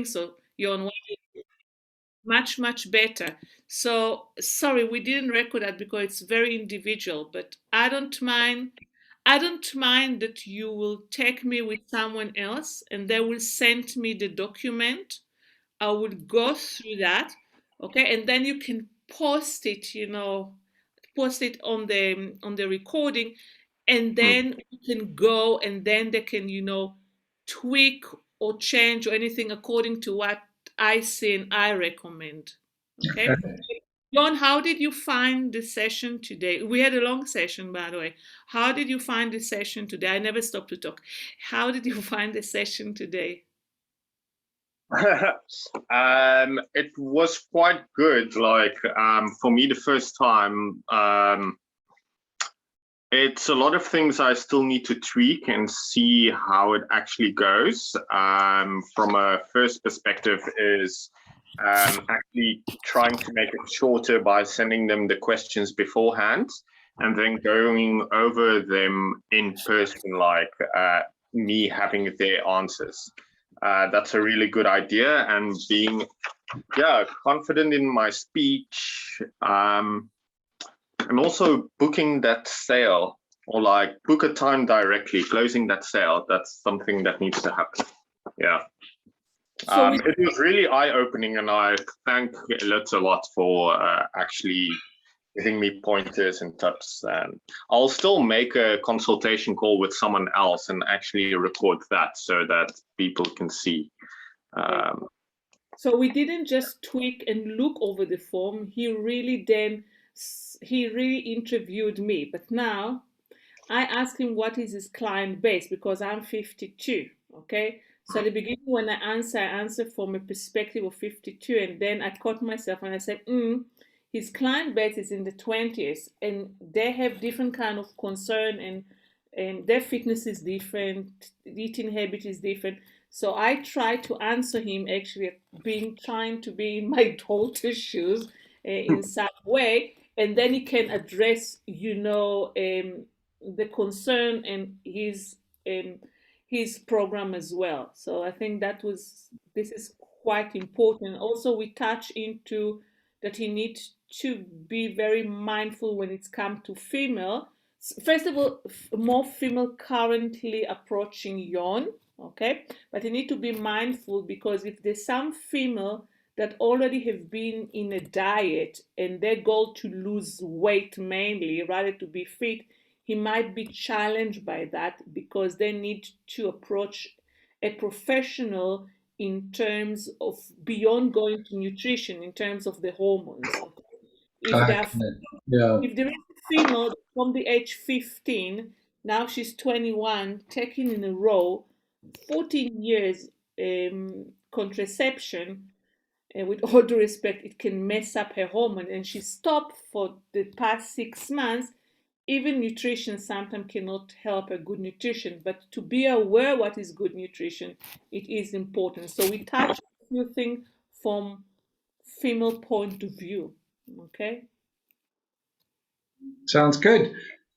So you're on much, much better. So sorry, we didn't record that because it's very individual, but I don't mind. I don't mind that you will take me with someone else and they will send me the document. I would go through that, okay, and then you can post it, post it on the recording, and Mm. then you can go and then they can, tweak or change or anything according to what I say and I recommend. Okay. John, how did you find the session today? We had a long session, by the way. How did you find the session today? I never stopped to talk. How did you find the session today? It was quite good. Like for me, the first time, it's a lot of things I still need to tweak and see how it actually goes. From a first perspective, is actually trying to make it shorter by sending them the questions beforehand and then going over them in person, like me having their answers. That's a really good idea, and being confident in my speech, and also booking that sale, or like book a time directly, closing that sale. That's something that needs to happen. Yeah. So we It was really eye-opening, and I thank Elitz a lot for actually giving me pointers and tips. And I'll still make a consultation call with someone else and actually record that so that people can see. okay. Um, So we didn't just tweak and look over the form. He really interviewed me. But now I asked him what is his client base because I'm 52. Okay. So at the beginning, when I answer from a perspective of 52, and then I caught myself and I said, his client base is in the 20s, and they have different kind of concern, and their fitness is different, eating habit is different. So I try to answer him actually being trying to be in my daughter's shoes in some way, and then he can address, the concern and um, his program as well. So I think this is quite important. Also, we touch into that he needs to be very mindful when it's come to female. First of all, more female currently approaching Yon, okay, but you need to be mindful because if there's some female that already have been in a diet and their goal to lose weight mainly rather to be fit, he might be challenged by that because they need to approach a professional in terms of beyond going to nutrition in terms of the hormones. Okay? If they Okay. are Yeah. if there is a female from the age 15, now she's 21, taking in a row 14 years contraception, and with all due respect, it can mess up her hormone. And she stopped for the past 6 months. Even nutrition sometimes cannot help a good nutrition, but to be aware what is good nutrition, it is important. So we touch a few things from female point of view. Okay. Sounds good.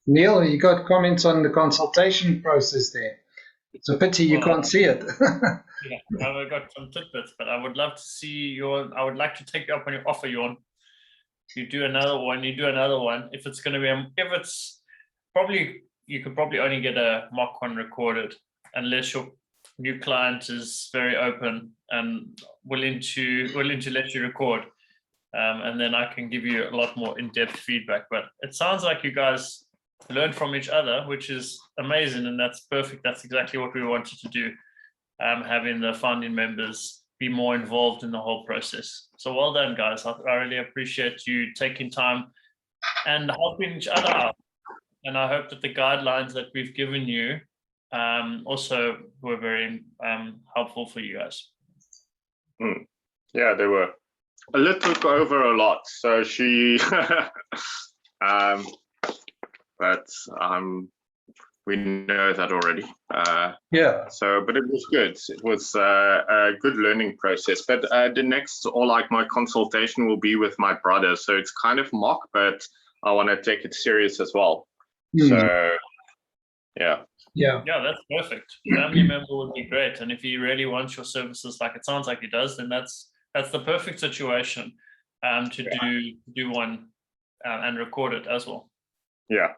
Neil, you got comments on the consultation process there? It's a pity you Well, can't see it. yeah, I've got some tidbits, but I would love to see your. I would like to take you up on your offer, Jorn. You do another one. You do another one. If it's going to be, if it's probably, you could probably only get a mock one recorded, unless your new client is very open and willing to let you record, and then I can give you a lot more in-depth feedback. But it sounds like you guys learn from each other, which is amazing, and that's perfect. That's exactly what we wanted to do. Having the founding members be more involved in the whole process. So well done, guys. I really appreciate you taking time and helping each other out. And I hope that the guidelines that we've given you also were very helpful for you guys. Yeah, they were. Alit took over a lot, so she, but we know that already. Yeah. So, but it was good. It was a good learning process. But the next, or like my consultation, will be with my brother. So it's kind of mock, but I want to take it serious as well. So, yeah. Yeah. Yeah, that's perfect. Family member would be great, and if he really wants your services, like it sounds like he does, then that's the perfect situation to do one and record it as well. Yeah.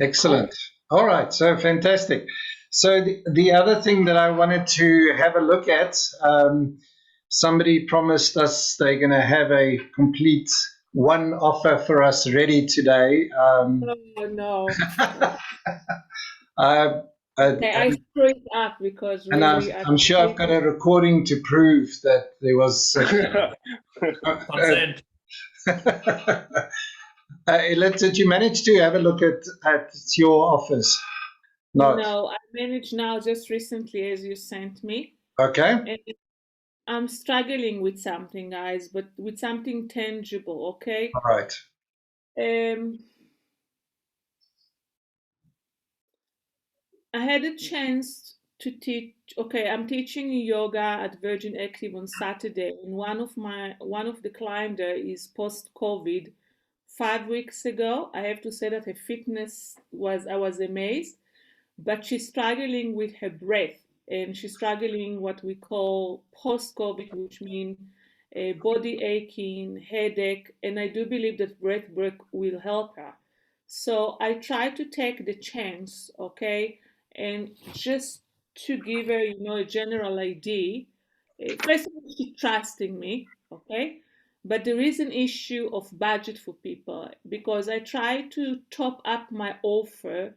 Excellent. All right. So fantastic. So the other thing that I wanted to have a look at, somebody promised us they're going to have a complete one offer for us ready today. Oh no. Okay, I screw it up because And really I'm sure I've got a recording to prove that there was. Consent. Did you manage to have a look at your offers? No, I managed now just recently as you sent me. Okay. And I'm struggling with something, guys, but with something tangible, okay? All right. I had a chance to teach. Okay, I'm teaching yoga at Virgin Active on Saturday, and one of the clients there is post-COVID. 5 weeks ago, I have to say that her fitness I was amazed, but she's struggling with her breath, and she's struggling what we call post-COVID, which means body aching, headache, and I do believe that breath work will help her. So I try to take the chance, okay, and just to give her, a general idea. First of all, she's trusting me, okay, but there is an issue of budget for people because I try to top up my offer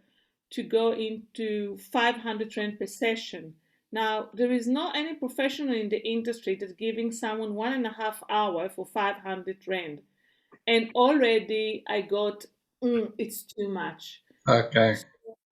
to go into 500 Rand per session. Now, there is not any professional in the industry that's giving someone 1.5 hours for 500 Rand. And already I got, it's too much. Okay.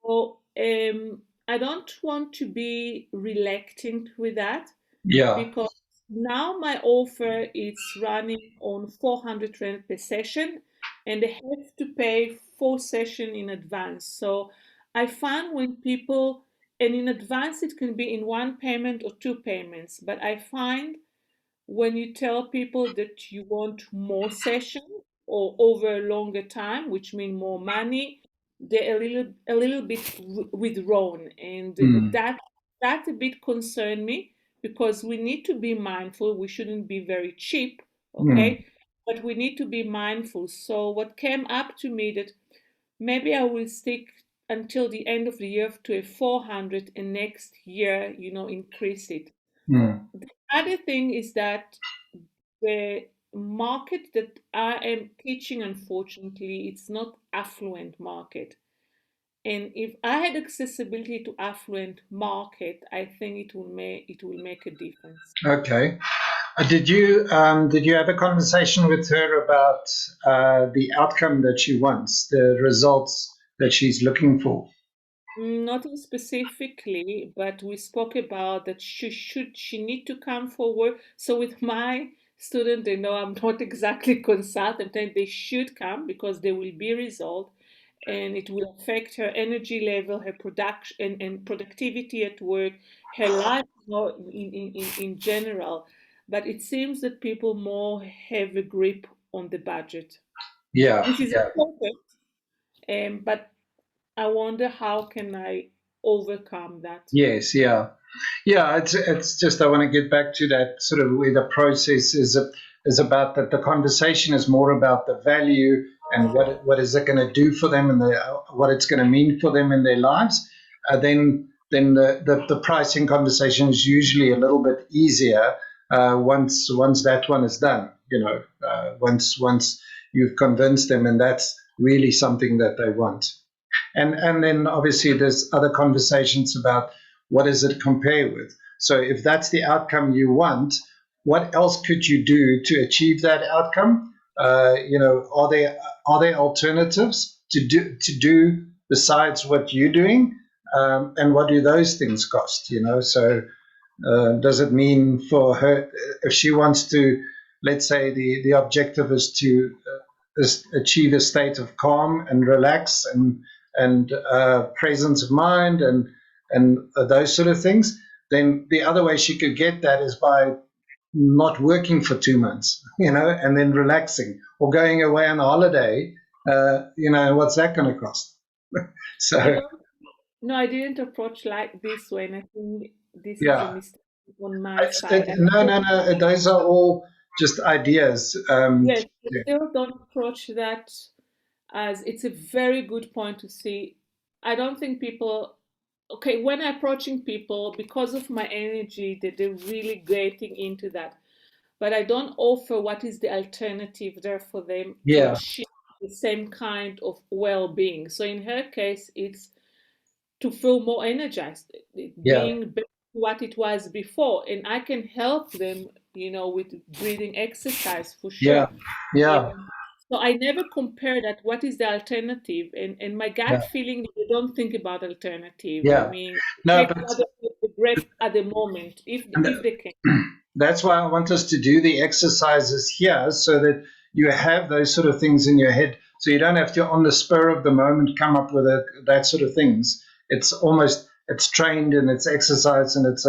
So I don't want to be reluctant with that. Yeah. Because now my offer is running on 400 Rand per session, and they have to pay 4 sessions in advance. So I find when people, and in advance it can be in one payment or 2 payments, but I find when you tell people that you want more sessions or over a longer time, which means more money, they're a little bit withdrawn, and that a bit concerned me because we need to be mindful. We shouldn't be very cheap, okay? But we need to be mindful. So what came up to me that maybe I will stick until the end of the year to a 400, and next year, increase it. The other thing is that the market that I am teaching, unfortunately, it's not affluent market. And if I had accessibility to affluent market, I think it will make a difference. Okay. Did you have a conversation with her about the outcome that she wants, the results that she's looking for? Nothing specifically, but we spoke about that she need to come forward. So with my student, they know I'm not exactly consultant, and they should come because there will be result, and it will affect her energy level, her production and productivity at work, her life in general. But it seems that people more have a grip on the budget, Yeah. which is important. But I wonder how can I overcome that. Yes. Yeah. Yeah. It's just I want to get back to that sort of where the process is about that. The conversation is more about the value and what is it going to do for them and what it's going to mean for them in their lives. Then the pricing conversation is usually a little bit easier once that one is done. Once you've convinced them, and that's really something that they want. And then obviously there's other conversations about what does it compare with. So if that's the outcome you want, what else could you do to achieve that outcome? Are there alternatives to do besides what you're doing? And what do those things cost? So does it mean for her, if she wants to, let's say the objective is to achieve a state of calm and relax and presence of mind and those sort of things, then the other way she could get that is by not working for 2 months, and then relaxing or going away on a holiday. What's that going to cost? So No, I didn't approach like this way, and I think this is a Yeah. mistake on my It's, side. no, no, no. Those are all just ideas. Yes, I still don't approach that as it's a very good point to see. I don't think people, okay, when I'm approaching people, because of my energy, that they're really getting into that. But I don't offer what is the alternative there for them to Yeah. achieve the same kind of well-being. So in her case, it's to feel more energized, Yeah. being back to what it was before. And I can help them, with breathing exercise for Yeah. sure. Yeah. Um, so I never compare that. What is the alternative? And my Yeah. gut feeling, they don't think about alternative. I Yeah. mean, No, take but the breath at the moment, if they can. that's why I want us to do the exercises here so that you have those sort of things in your head. So you don't have to, on the spur of the moment, come up with that sort of things. It's almost, it's trained and it's exercise and it's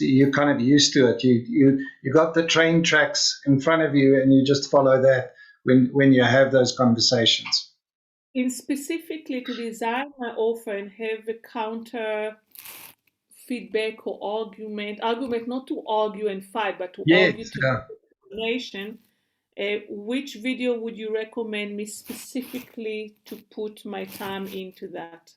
you're kind of used to it. You got the train tracks in front of you and you just follow that when you have those conversations. In specifically to design my offer and have a counter feedback or argument not to argue and fight, but to Yes. argue to Yeah. explanation. Which video would you recommend me specifically to put my time into that?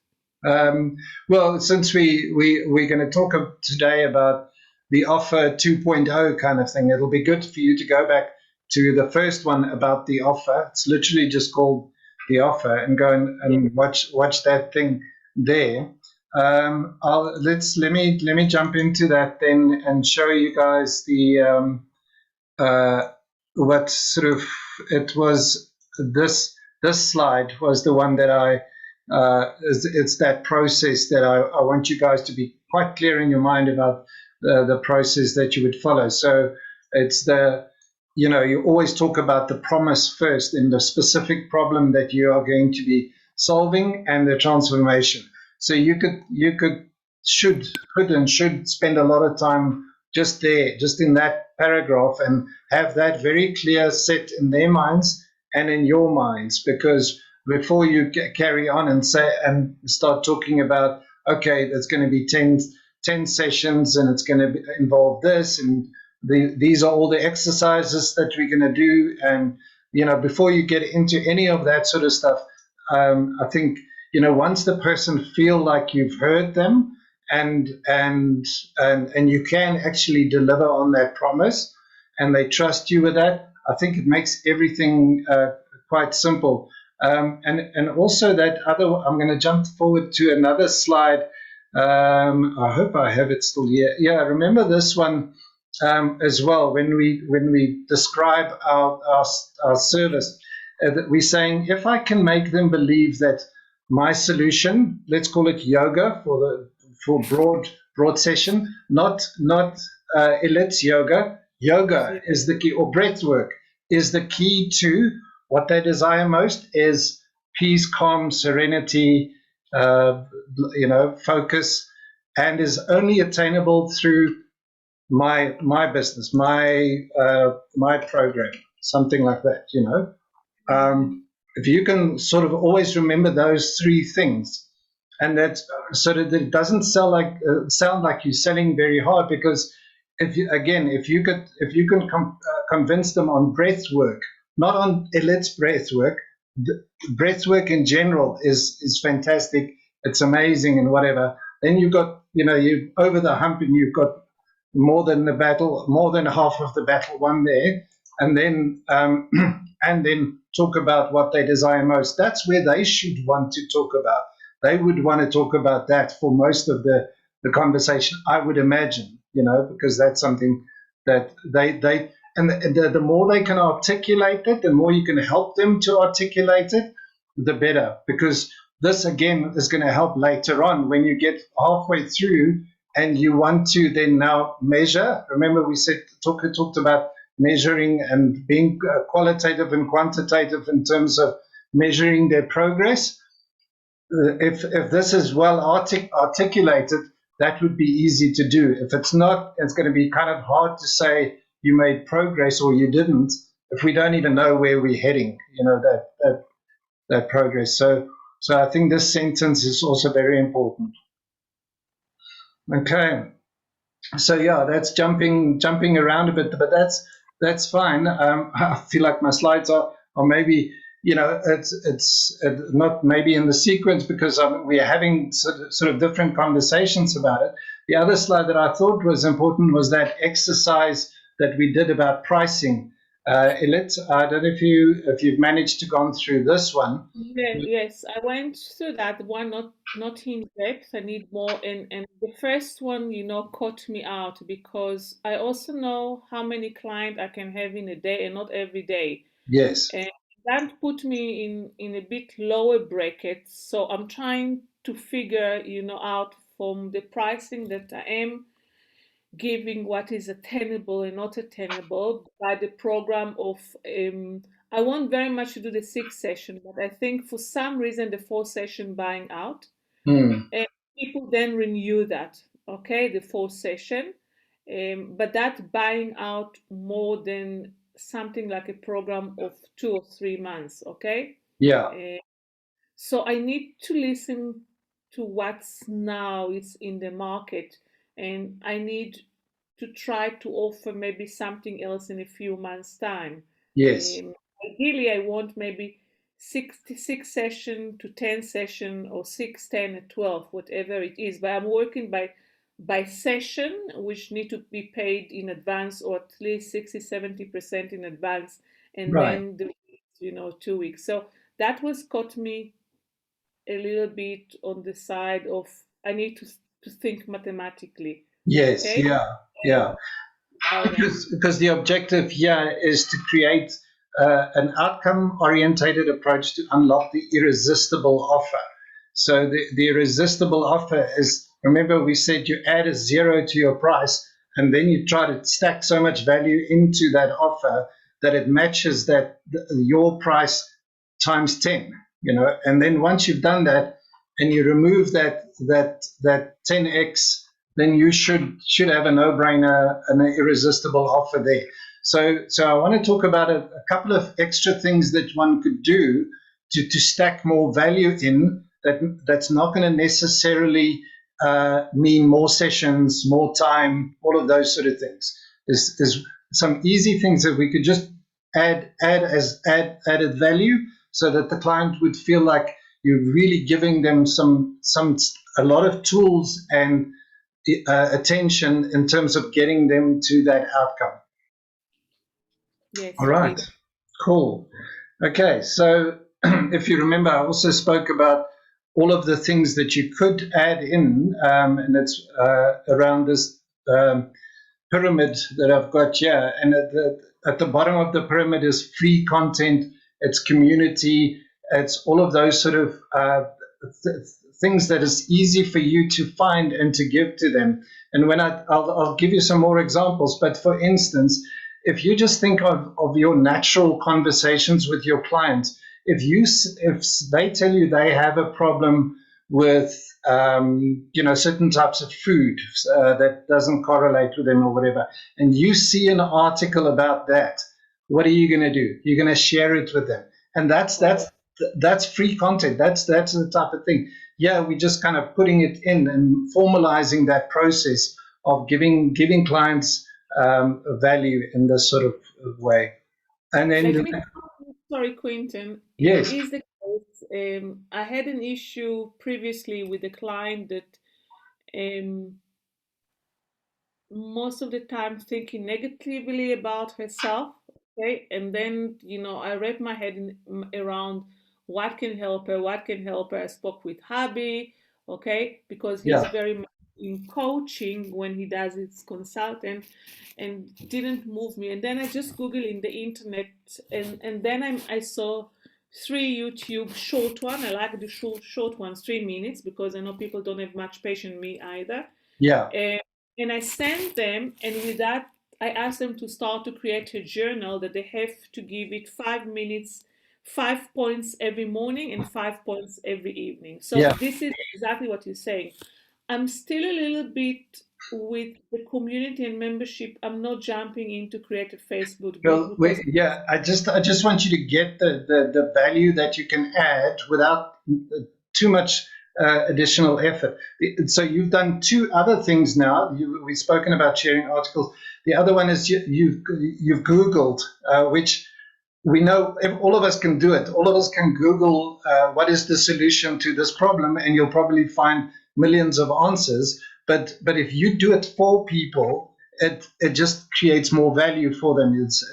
Well, since we're going to talk today about the offer 2.0 kind of thing, it'll be good for you to go back to the first one about the offer. It's literally just called the offer, and go and watch that thing there. Let me jump into that then and show you guys the what sort of it was. This slide was the one that it's that process that I want you guys to be quite clear in your mind about the process that you would follow. So it's you always talk about the promise first in the specific problem that you are going to be solving and the transformation. So you could and should spend a lot of time just there, just in that paragraph, and have that very clear set in their minds and in your minds, because before you carry on and say and start talking about, okay, there's going to be 10 sessions and it's going to involve this and these are all the exercises that we're going to do, and before you get into any of that sort of stuff, I think once the person feel like you've heard them and you can actually deliver on that promise and they trust you with that, I think it makes everything quite simple. And also that other, I'm going to jump forward to another slide. I hope I have it still here. Yeah, remember this one as well. When we describe our service, we're saying, if I can make them believe that my solution, let's call it yoga for broad session, not Elit's yoga. Yoga is the key, or breath work is the key to what they desire most, is peace, calm, serenity, focus, and is only attainable through my business, my program, something like that. If you can sort of always remember those three things, and that's so that it doesn't sound like you're selling very hard, because if you can convince them on breath work, not on Elit's breath work. Breath work in general is fantastic. It's amazing and whatever. Then you've got you over the hump and you've got more than half of the battle won there, and then and then talk about what they desire most. That's where they should want to talk about. They would want to talk about that for most of the conversation, I would imagine, because that's something that they and the more they can articulate it, the more you can help them to articulate it, the better. Because this, again, is going to help later on when you get halfway through and you want to then now measure. Remember, we talked about measuring and being qualitative and quantitative in terms of measuring their progress. If this is well articulated, that would be easy to do. If it's not, it's going to be kind of hard to say you made progress or you didn't if we don't even know where we're heading, that progress. So So I think this sentence is also very important. Okay. So yeah, that's jumping around a bit, but that's fine. I feel like my slides are maybe, it's not maybe in the sequence because we are having sort of different conversations about it. The other slide that I thought was important was that exercise that we did about pricing. Elit, I don't know if you've managed to go through this one. Yes, I went through that one, not in depth. I need more, and the first one, caught me out because I also know how many clients I can have in a day, and not every day. Yes. And that put me in a bit lower bracket. So I'm trying to figure, out from the pricing that I am giving what is attainable and not attainable by the program of I want very much to do the 6 session, but I think for some reason the 4 session buying out, and people then renew that, okay, the 4 session, but that buying out more than something like a program of 2 or 3 months, okay. Yeah. So I need to listen to what's now is in the market, and I need to try to offer maybe something else in a few months' time. Yes. Ideally, I want maybe 6 session to 10 session, or 6, 10, and 12, whatever it is. But I'm working by session, which need to be paid in advance, or at least 60-70% in advance, and Right. then the 2 weeks. So that was caught me a little bit on the side of I need to think mathematically. Yes. Okay. Yeah. Because the objective here is to create an outcome-orientated approach to unlock the irresistible offer. So the irresistible offer is, remember we said you add a 0 to your price, and then you try to stack so much value into that offer that it matches your price times 10, and then once you've done that and you remove that 10x, then you should have a no-brainer, an irresistible offer there. So I want to talk about a couple of extra things that one could do to stack more value in that's not going to necessarily mean more sessions, more time, all of those sort of things. There's some easy things that we could just add as added value, so that the client would feel like you're really giving them a lot of tools and attention in terms of getting them to that outcome. Yes. All right. Please. Cool. Okay. So if you remember, I also spoke about all of the things that you could add in, and it's around this pyramid that I've got here. And at the bottom of the pyramid is free content, it's community, it's all of those sort of things that is easy for you to find and to give to them. And when I'll give you some more examples, but for instance, if you just think of your natural conversations with your clients, if they tell you they have a problem with certain types of food that doesn't correlate with them or whatever, and you see an article about that, what are you going to do? You're going to share it with them, and that's free content. That's the type of thing. Yeah, we're just kind of putting it in and formalizing that process of giving clients value in this sort of way. And then, sorry, Quentin. Yes. It is the case. I had an issue previously with a client that most of the time thinking negatively about herself. Okay, and then I wrap my head around what can help her. I spoke with hubby, okay, because he's very much in coaching when he does his consultant, and didn't move me. And then I just Googled in the internet, and then I saw 3 YouTube short one. I like the short ones, 3 minutes, because I know people don't have much patience, me either. Yeah. And I sent them, and with that, I asked them to start to create a journal that they have to give it 5 minutes, 5 points every morning and 5 points every evening. So This is exactly what you're saying. I'm still a little bit with the community and membership. I'm not jumping in to create a Facebook group. Well, I just want you to get the value that you can add without too much additional effort. So you've done two other things now. We've spoken about sharing articles. The other one is you've Googled, which we know all of us can do it. All of us can Google what is the solution to this problem, and you'll probably find millions of answers. But if you do it for people, it just creates more value for them. It's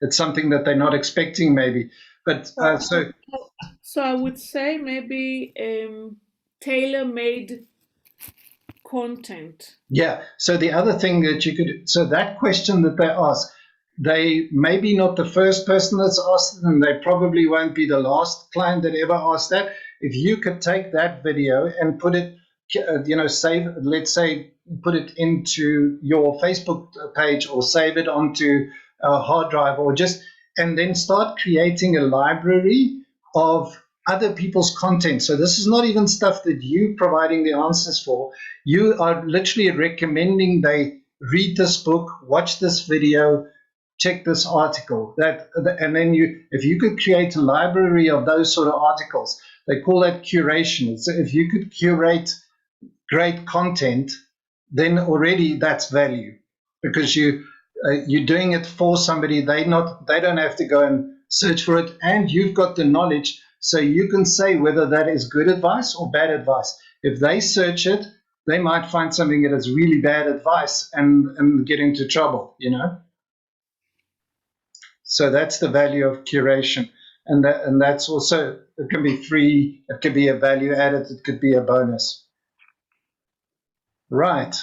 it's something that they're not expecting maybe. But So I would say maybe tailor-made content. yeah. So the other thing that you could, so that question that they ask, they may be not the first person that's asked it, and they probably won't be the last client that ever asked that. If you could take that video and put it, save, let's say, put it into your Facebook page or save it onto a hard drive, or just, and then start creating a library of other people's content. So this is not even stuff that you providing the answers for. You are literally recommending they read this book, watch this video, check this article. And then if you could create a library of those sort of articles, they call that curation. So if you could curate great content, then already that's value, because you're doing it for somebody. They don't have to go and search for it, and you've got the knowledge, so you can say whether that is good advice or bad advice. If they search it, they might find something that is really bad advice and get into trouble, So that's the value of curation, and that's also, it can be free, it could be a value added, it could be a bonus. Right.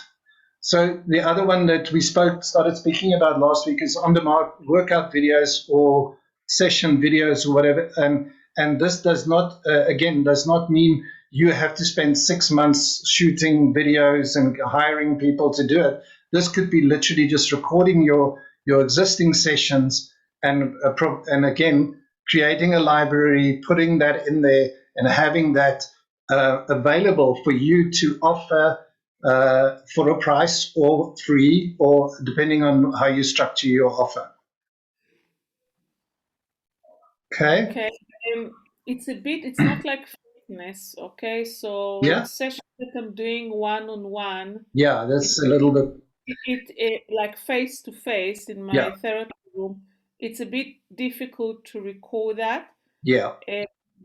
So the other one that we started speaking about last week is on-demand workout videos or session videos or whatever. And this does not, does not mean you have to spend 6 months shooting videos and hiring people to do it. This could be literally just recording your existing sessions and again, creating a library, putting that in there, and having that available for you to offer for a price or free, or depending on how you structure your offer. Okay. It's not like fitness. Okay, so Yeah. sessions that I'm doing one-on-one. Yeah, that's a little bit. It like face to face in my therapy room. It's a bit difficult to record that. Yeah.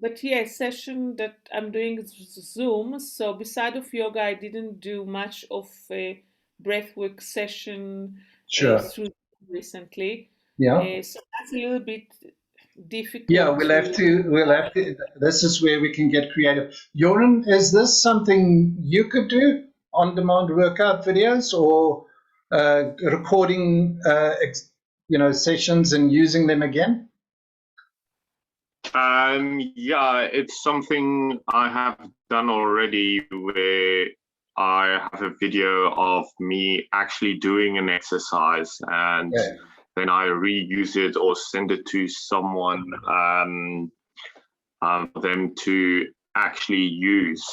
But yeah, session that I'm doing is Zoom. So beside of yoga, I didn't do much of a breathwork session through recently. Yeah. So that's a little bit difficult. Yeah, we'll have to. This is where we can get creative. Joran, is this something you could do, on-demand workout videos, or recording, sessions and using them again? Yeah, it's something I have done already, where I have a video of me actually doing an exercise, and then I reuse it or send it to someone for them to actually use.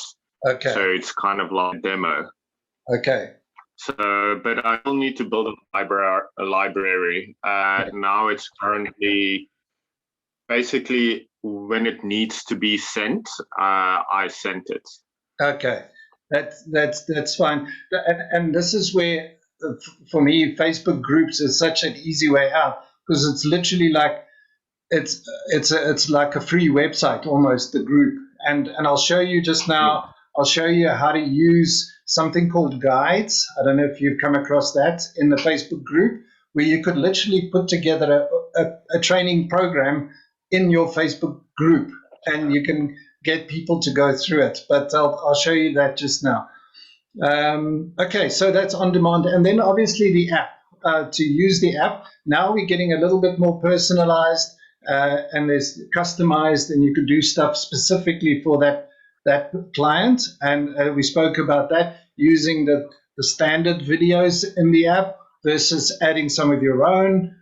Okay. So it's kind of like a demo. Okay. So, but I will need to build a library. Now it's currently, basically, when it needs to be sent, I sent it. Okay, that's fine. And this is where, for me, Facebook groups is such an easy way out, because it's literally like it's like a free website almost, the group. And I'll show you just now. I'll show you how to use something called guides. I don't know if you've come across that in the Facebook group, where you could literally put together a training program in your Facebook group, and you can get people to go through it. But I'll show you that just now. Okay, so that's on demand. And then obviously the app, to use the app. Now we're getting a little bit more personalized, and there's customized, and you can do stuff specifically for that client. And we spoke about that, using the standard videos in the app versus adding some of your own,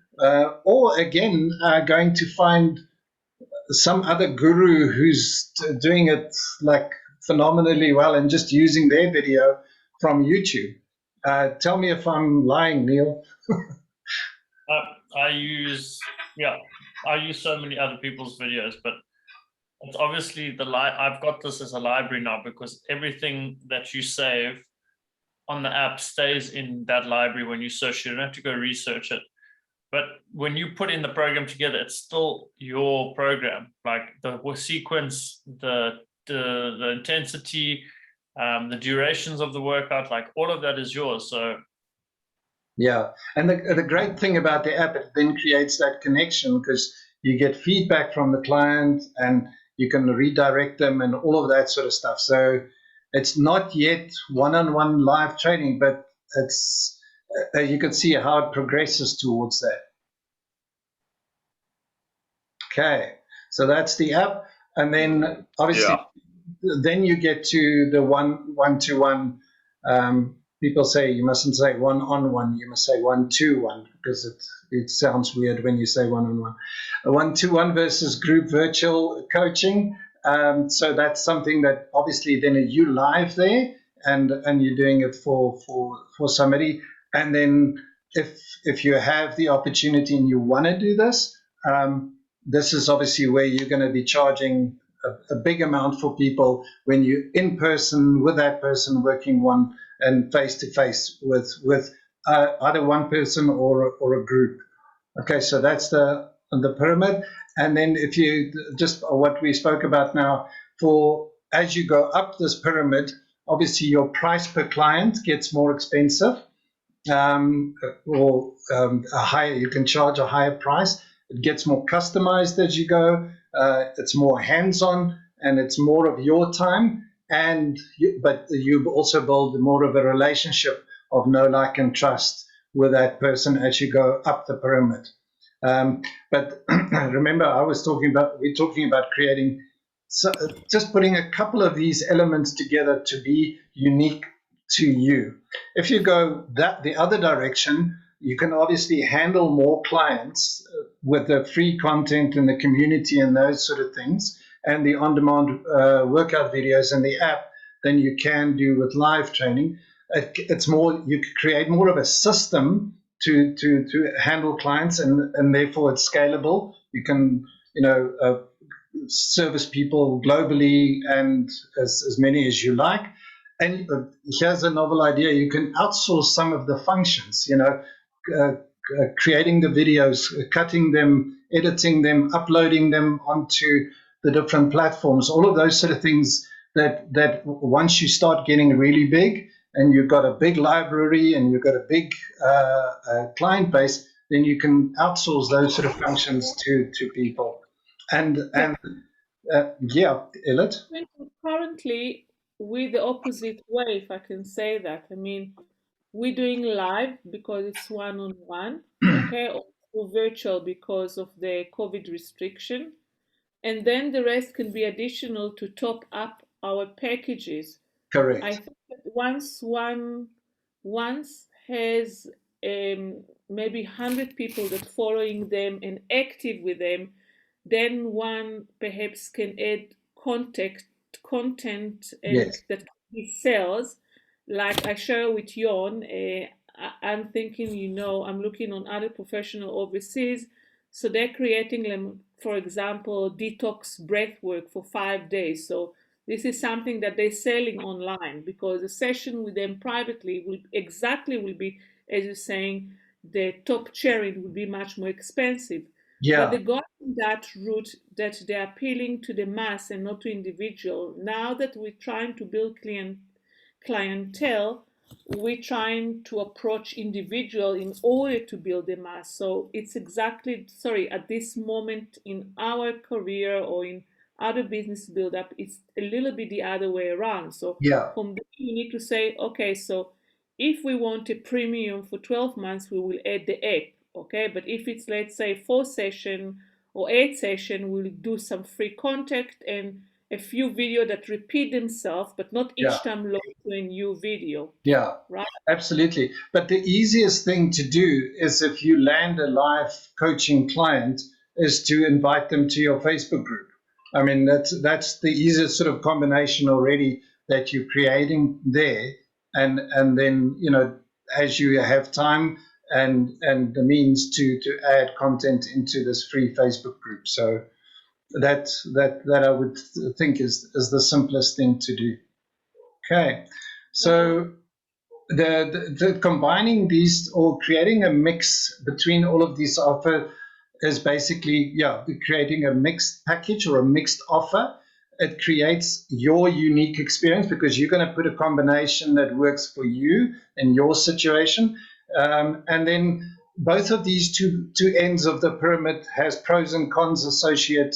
or again, going to find some other guru who's doing it like phenomenally well and just using their video from YouTube. Tell me if I'm lying, Neil. I use so many other people's videos, but It's obviously I've got this as a library now, because everything that you save on the app stays in that library when you search. You don't have to go research it. But when you put in the program together, it's still your program. Like the sequence, the intensity, the durations of the workout, like all of that is yours. So yeah, and the great thing about the app, it then creates that connection, because you get feedback from the client and you can redirect them and all of that sort of stuff. So it's not yet one-on-one live training, but it's you can see how it progresses towards that. Okay, so that's the app, and then obviously then you get to the one-to-one. People say you mustn't say one-on-one, you must say one-to-one, because it sounds weird when you say one-on-one. A one-to-one versus group virtual coaching. So that's something that obviously then you live there, and you're doing it for somebody. And then if you have the opportunity and you want to do this, this is obviously where you're going to be charging a big amount for people when you're in person with that person, working one and face to face with either one person or a group. Okay, so that's the pyramid. And then if you just what we spoke about now, for as you go up this pyramid, obviously your price per client gets more expensive, or a higher, you can charge a higher price. It gets more customized as you go. It's more hands-on, and it's more of your time. But you also build more of a relationship of know, like, and trust with that person as you go up the pyramid. But remember, we're talking about creating, just putting a couple of these elements together to be unique to you. If you go the other direction, you can obviously handle more clients with the free content and the community and those sort of things, and the on-demand workout videos and the app than you can do with live training. It's more, you create more of a system to handle clients, and therefore it's scalable. You can service people globally and as many as you like. And here's a novel idea: you can outsource some of the functions. Creating the videos, cutting them, editing them, uploading them onto the different platforms, all of those sort of things that once you start getting really big and you've got a big library and you've got a big client base, then you can outsource those sort of functions to people. And yeah, Elliot? Currently, we're the opposite way, if I can say that. I mean, we're doing live because it's one-on-one, okay, or virtual because of the COVID restriction. And then the rest can be additional to top up our packages. Correct. I think that once one has maybe 100 people that following them and active with them, then one perhaps can add content and Yes. that he sells. Like I share with Jon, I'm thinking, I'm looking on other professional overseas, so they're creating them, for example, detox breath work for 5 days. So this is something that they're selling online, because a session with them privately will be, as you're saying, the top sharing will be much more expensive. Yeah. But they got that route that they're appealing to the mass and not to individual. Now that we're trying to build clientele, we're trying to approach individual in order to build the mass. So it's at this moment in our career or in other business build up, it's a little bit the other way around. So Yeah. from there, you need to say, okay, so if we want a premium for 12 months, we will add the app, okay? But if it's, let's say, 4 session or 8 session, we'll do some free contact and a few videos that repeat themselves, but not each time load to a new video. Yeah, right? Absolutely. But the easiest thing to do is, if you land a live coaching client, is to invite them to your Facebook group. I mean, that's the easiest sort of combination already that you're creating there. And then, as you have time and the means to add content into this free Facebook group. So that I would think is the simplest thing to do. Okay, so the combining these or creating a mix between all of these offer is basically creating a mixed package or a mixed offer. It creates your unique experience because you're going to put a combination that works for you and your situation, and then both of these two ends of the pyramid has pros and cons associated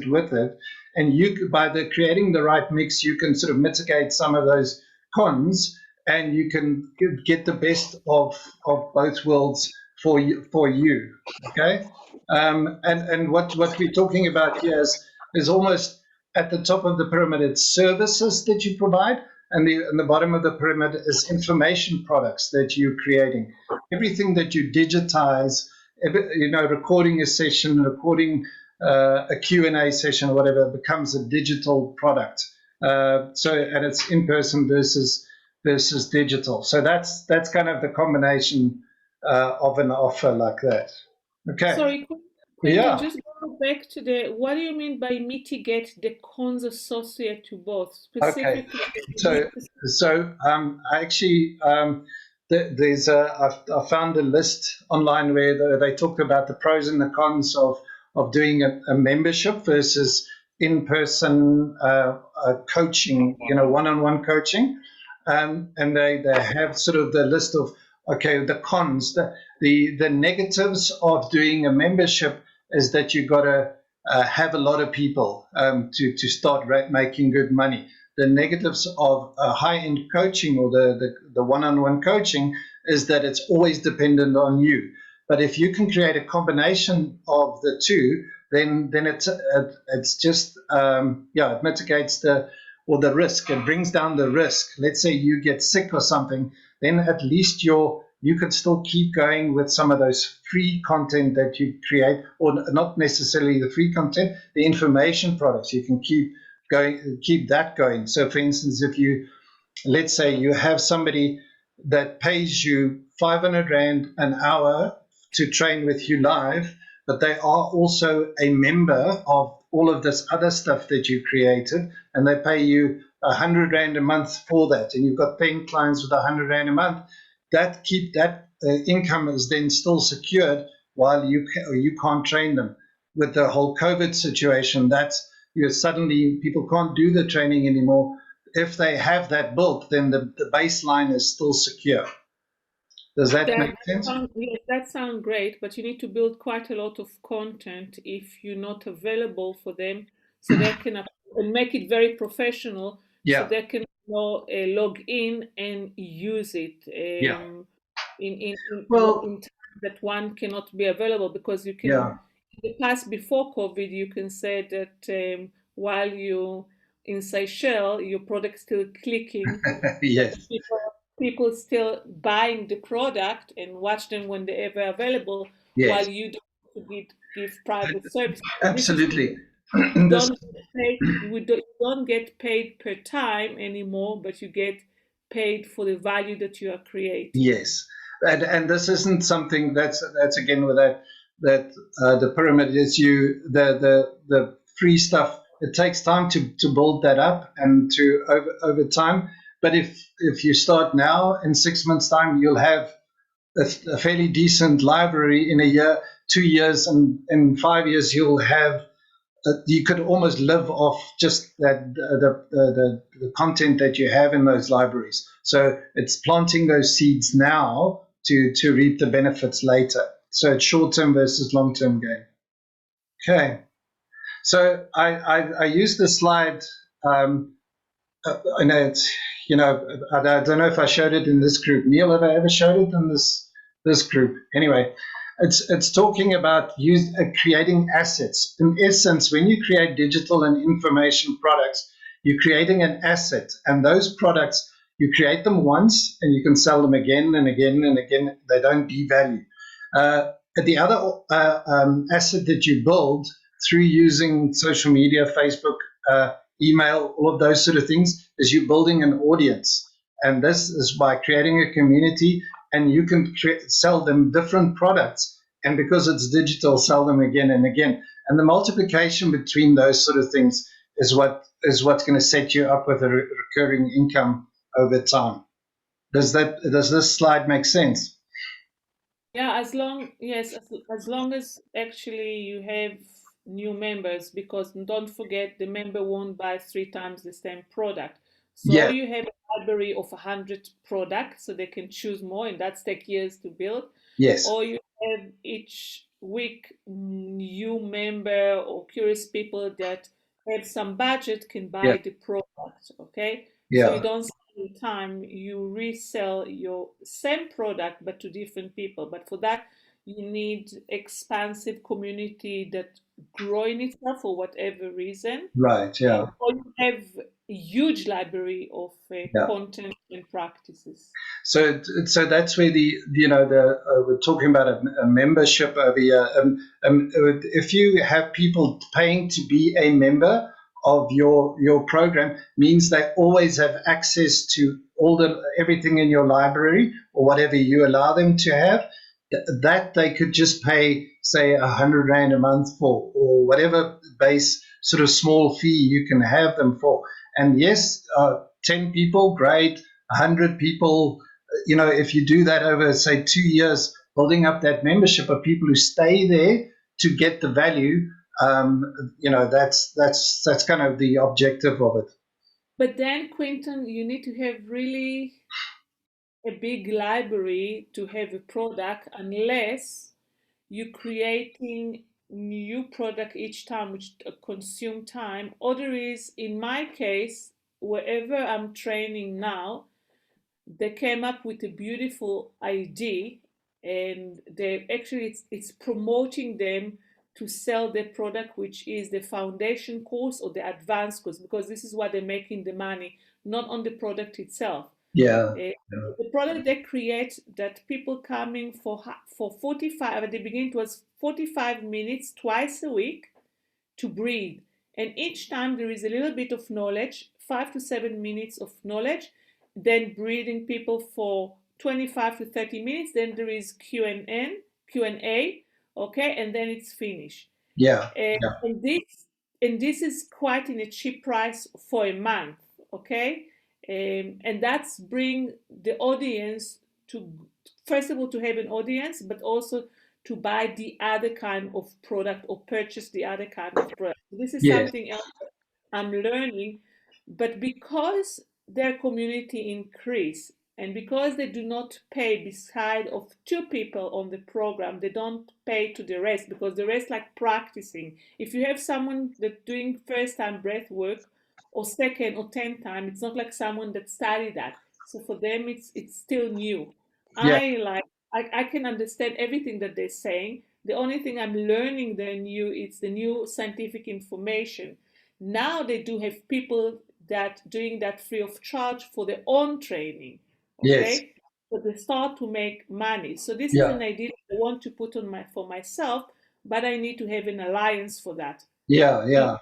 with it, and you by creating the right mix you can sort of mitigate some of those cons, and you can get the best of both worlds for you. Okay, and what we're talking about here is almost at the top of the pyramid. It's services that you provide, and the bottom of the pyramid is information products that you're creating. Everything that you digitize, recording a session, recording a Q&A session, or whatever, becomes a digital product. And it's in person versus digital. So that's kind of the combination of an offer like that. Okay. Sorry, Quentin, just go back to what do you mean by mitigate the cons associated to both? Specifically, okay. So I actually I found a list online where they talk about the pros and the cons of doing a membership versus in-person coaching, one-on-one coaching. And they have sort of the list of, the cons. The negatives of doing a membership is that you've got to have a lot of people to start making good money. The negatives of high-end coaching or the one-on-one coaching is that it's always dependent on you. But if you can create a combination of the two, then it's just it mitigates the risk. It brings down the risk. Let's say you get sick or something, then at least you could still keep going with some of those free content that you create, or not necessarily the free content, the information products. You can keep that going. So for instance, let's say you have somebody that pays you 500 Rand an hour to train with you live, but they are also a member of all of this other stuff that you created, and they pay you 100 Rand a month for that, and you've got 10 clients with 100 Rand a month. That income is then still secured while you can't train them. With the whole COVID situation, suddenly people can't do the training anymore. If they have that built, then the baseline is still secure. Does that make sense? Yes, that sounds great, but you need to build quite a lot of content if you're not available for them, so they can make it very professional, so they can log in and use it in time that one cannot be available, because you can in the past, before COVID, you can say that while you in Seychelles, your product still clicking. Yes. People still buying the product and watch them when they're ever available, while you don't give private service. Absolutely. You don't get paid per time anymore, but you get paid for the value that you are creating. Yes, and this isn't something that's again with that the pyramid is the free stuff. It takes time to build that up and to over time. But if you start now, in 6 months' time, you'll have a fairly decent library. In a year, 2 years, and in 5 years, you'll have. You could almost live off just the content that you have in those libraries. So it's planting those seeds now to reap the benefits later. So it's short-term versus long-term gain. Okay. So I use this slide. And it's, I don't know if I showed it in this group. Neil, have I ever showed it in this group? Anyway, it's talking about creating assets. In essence, when you create digital and information products, you're creating an asset, and those products, you create them once and you can sell them again and again and again. They don't devalue. The other asset that you build through using social media, Facebook, email, all of those sort of things, is you building an audience. And this is by creating a community, and you can sell them different products and because it's digital, sell them again and again. And the multiplication between those sort of things is what's going to set you up with a recurring income over time. Does this slide make sense? Yeah, as long as actually you have new members, because don't forget the member won't buy 3 times the same product. So Yeah. you have a library of 100 products, so they can choose more, and that's take years to build. Yes. Or you have each week new member or curious people that have some budget can buy the product. Okay, so you don't spend time, you resell your same product but to different people. But for that, you need expansive community that grow in itself for whatever reason. Right. Yeah. Or you have a huge library of Yeah. content and practices. So that's where we're talking about a membership over here. If you have people paying to be a member of your program, means they always have access to everything in your library or whatever you allow them to have. That they could just pay, say, 100 Rand a month for, or whatever base sort of small fee you can have them for. And yes, 10 people, great. 100 people, if you do that over, say, 2 years, building up that membership of people who stay there to get the value, that's kind of the objective of it. But then, Quinton, you need to have really a big library to have a product, unless you're creating new product each time, which consume time. Or there is, in my case, wherever I'm training now, they came up with a beautiful idea, and they actually it's promoting them to sell their product, which is the foundation course or the advanced course, because this is what they're making the money, not on the product itself. Yeah. The product they create, that people coming for 45, at the beginning it was 45 minutes twice a week to breathe, and each time there is a little bit of knowledge, 5 to 7 minutes of knowledge, then breathing people for 25 to 30 minutes, then there is Q&A, okay, and then it's finished. Yeah. And this is quite in a cheap price for a month, okay, and that's bring the audience to, first of all, to have an audience, but also to buy the other kind of product or purchase the other kind of product. This is something else I'm learning, but because their community increase, and because they do not pay beside of 2 people on the program, they don't pay to the rest, because the rest like practicing. If you have someone that doing first time breath work or second or 10th time, it's not like someone that studied that. So for them, it's still new. I can understand everything that they're saying. The only thing I'm learning it's the new scientific information. Now they do have people that doing that free of charge for their own training. Okay. Yes. So they start to make money. So this is an idea I want to put on for myself, but I need to have an alliance for that. Yeah.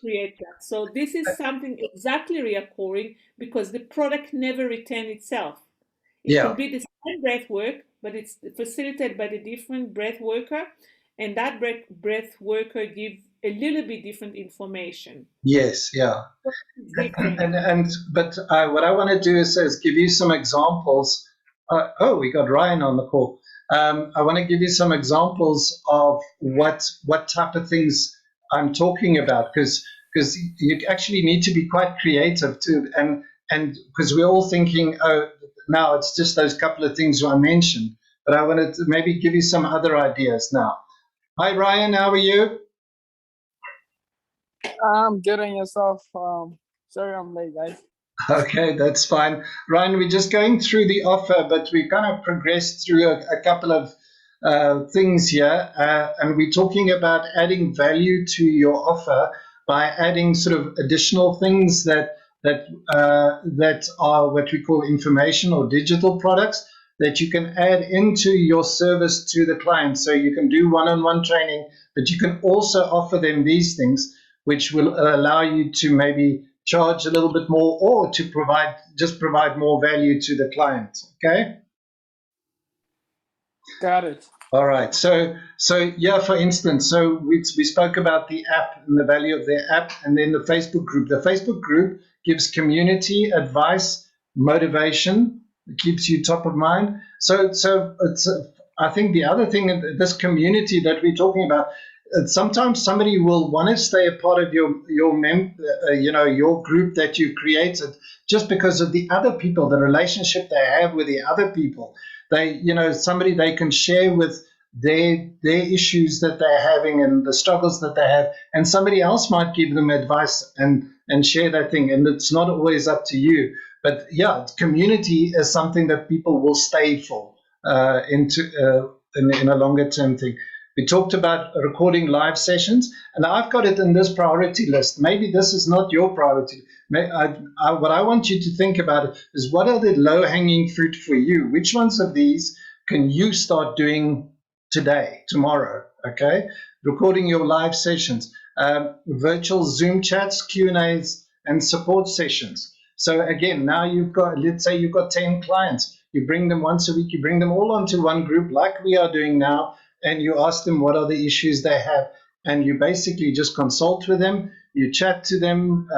Create that. So this is something exactly reoccurring, because the product never returns itself. It can be the same breath work, but it's facilitated by the different breath worker, and that breath worker gives a little bit different information. Yes, yeah. But what I want to do is give you some examples. We got Ryan on the call. I want to give you some examples of what type of things I'm talking about, because you actually need to be quite creative too, and because we're all thinking, oh, now it's just those couple of things I mentioned, but I wanted to maybe give you some other ideas now. Hi, Ryan, how are you? I'm good on yourself. Sorry I'm late, guys. Okay, that's fine. Ryan, we're just going through the offer, but we kind of progressed through a couple of things here, and we're talking about adding value to your offer by adding sort of additional things that are what we call information or digital products that you can add into your service to the client. So you can do one-on-one training, but you can also offer them these things, which will allow you to maybe charge a little bit more, or to provide more value to the client. Okay. Got it. All right. So yeah, for instance, so we spoke about the app and the value of the app, and then the Facebook group. The Facebook group gives community advice, motivation, it keeps you top of mind. So it's I think the other thing, this community that we're talking about, sometimes somebody will want to stay a part of your your group that you created just because of the other people, the relationship they have with the other people. They, somebody they can share with their issues that they're having and the struggles that they have, and somebody else might give them advice and share that thing. And it's not always up to you, but yeah, community is something that people will stay for in a longer term thing. We talked about recording live sessions, and I've got it in this priority list. Maybe this is not your priority. What I want you to think about is, what are the low-hanging fruit for you? Which ones of these can you start doing today, tomorrow? Okay, recording your live sessions, virtual Zoom chats, Q&As, and support sessions. So again, now let's say you've got 10 clients. You bring them once a week. You bring them all onto one group, like we are doing now, and you ask them what are the issues they have, and you basically just consult with them. You chat to them,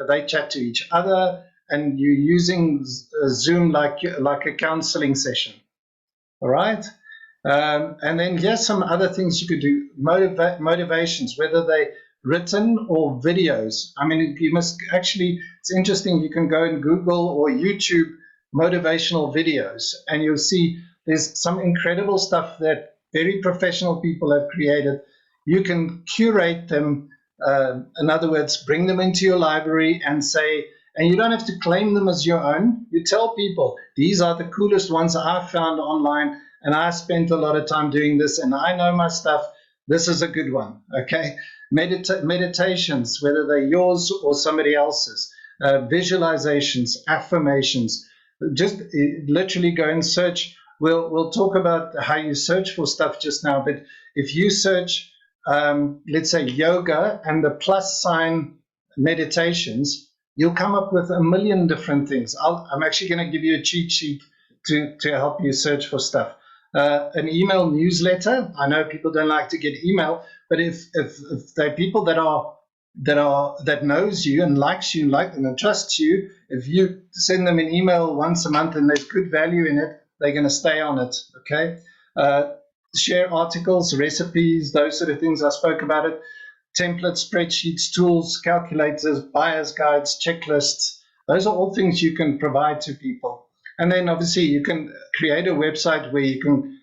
they chat to each other, and you're using Zoom like a counseling session. All right? And then here's some other things you could do. Motivations, whether they're written or videos. I mean, you must actually, it's interesting, you can go and Google or YouTube motivational videos, and you'll see there's some incredible stuff that very professional people have created. You can curate them. In other words, bring them into your library and say, and you don't have to claim them as your own. You tell people, these are the coolest ones I found online, and I spent a lot of time doing this, and I know my stuff. This is a good one, okay? Meditations, whether they're yours or somebody else's. Visualizations, affirmations. Just literally go and search. We'll talk about how you search for stuff just now, but if you search, let's say yoga and the plus sign meditations, you'll come up with a million different things. I'm actually going to give you a cheat sheet to help you search for stuff. An email newsletter. I know people don't like to get email, but if they're people that knows you and likes you and trusts you, if you send them an email once a month and there's good value in it, they're going to stay on it. Okay. Share articles, recipes, those sort of things. I spoke about it. Templates, spreadsheets, tools, calculators, buyer's guides, checklists. Those are all things you can provide to people. And then obviously you can create a website where you can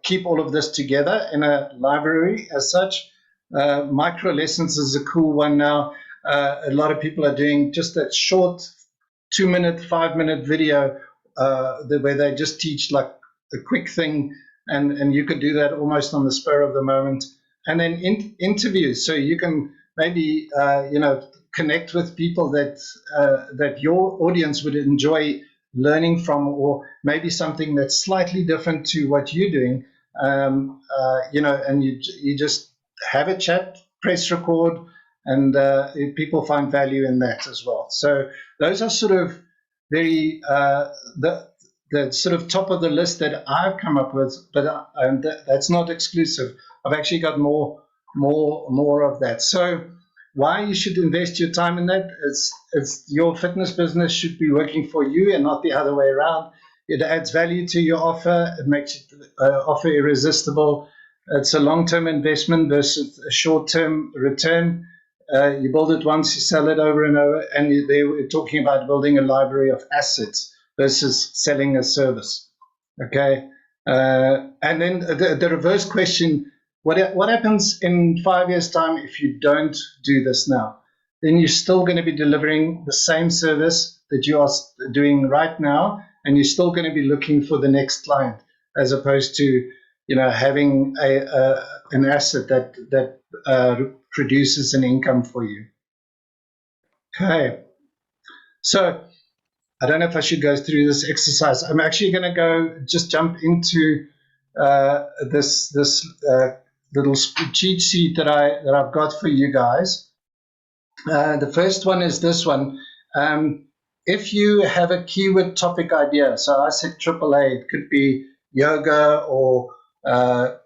keep all of this together in a library as such. Micro lessons is a cool one now. A lot of people are doing just that short 2-minute, 5-minute video where they just teach like a quick thing, and you could do that almost on the spur of the moment. And then interviews, so you can maybe connect with people that your audience would enjoy learning from, or maybe something that's slightly different to what you're doing. And you just have a chat, press record, and people find value in that as well. So those are sort of very the sort of top of the list that I've come up with, but that's not exclusive. I've actually got more of that. So why you should invest your time in that is your fitness business should be working for you and not the other way around. It adds value to your offer. It makes offer irresistible. It's a long-term investment versus a short-term return. You build it once, you sell it over and over, and they were talking about building a library of assets versus selling a service. Okay, and then the reverse question: what happens in 5 years' time if you don't do this now? Then you're still going to be delivering the same service that you are doing right now, and you're still going to be looking for the next client, as opposed to having an asset that produces an income for you. Okay, so I don't know if I should go through this exercise. I'm actually going to jump into this little cheat sheet that I've got for you guys. The first one is this one. If you have a keyword topic idea, so I said AAA, it could be yoga or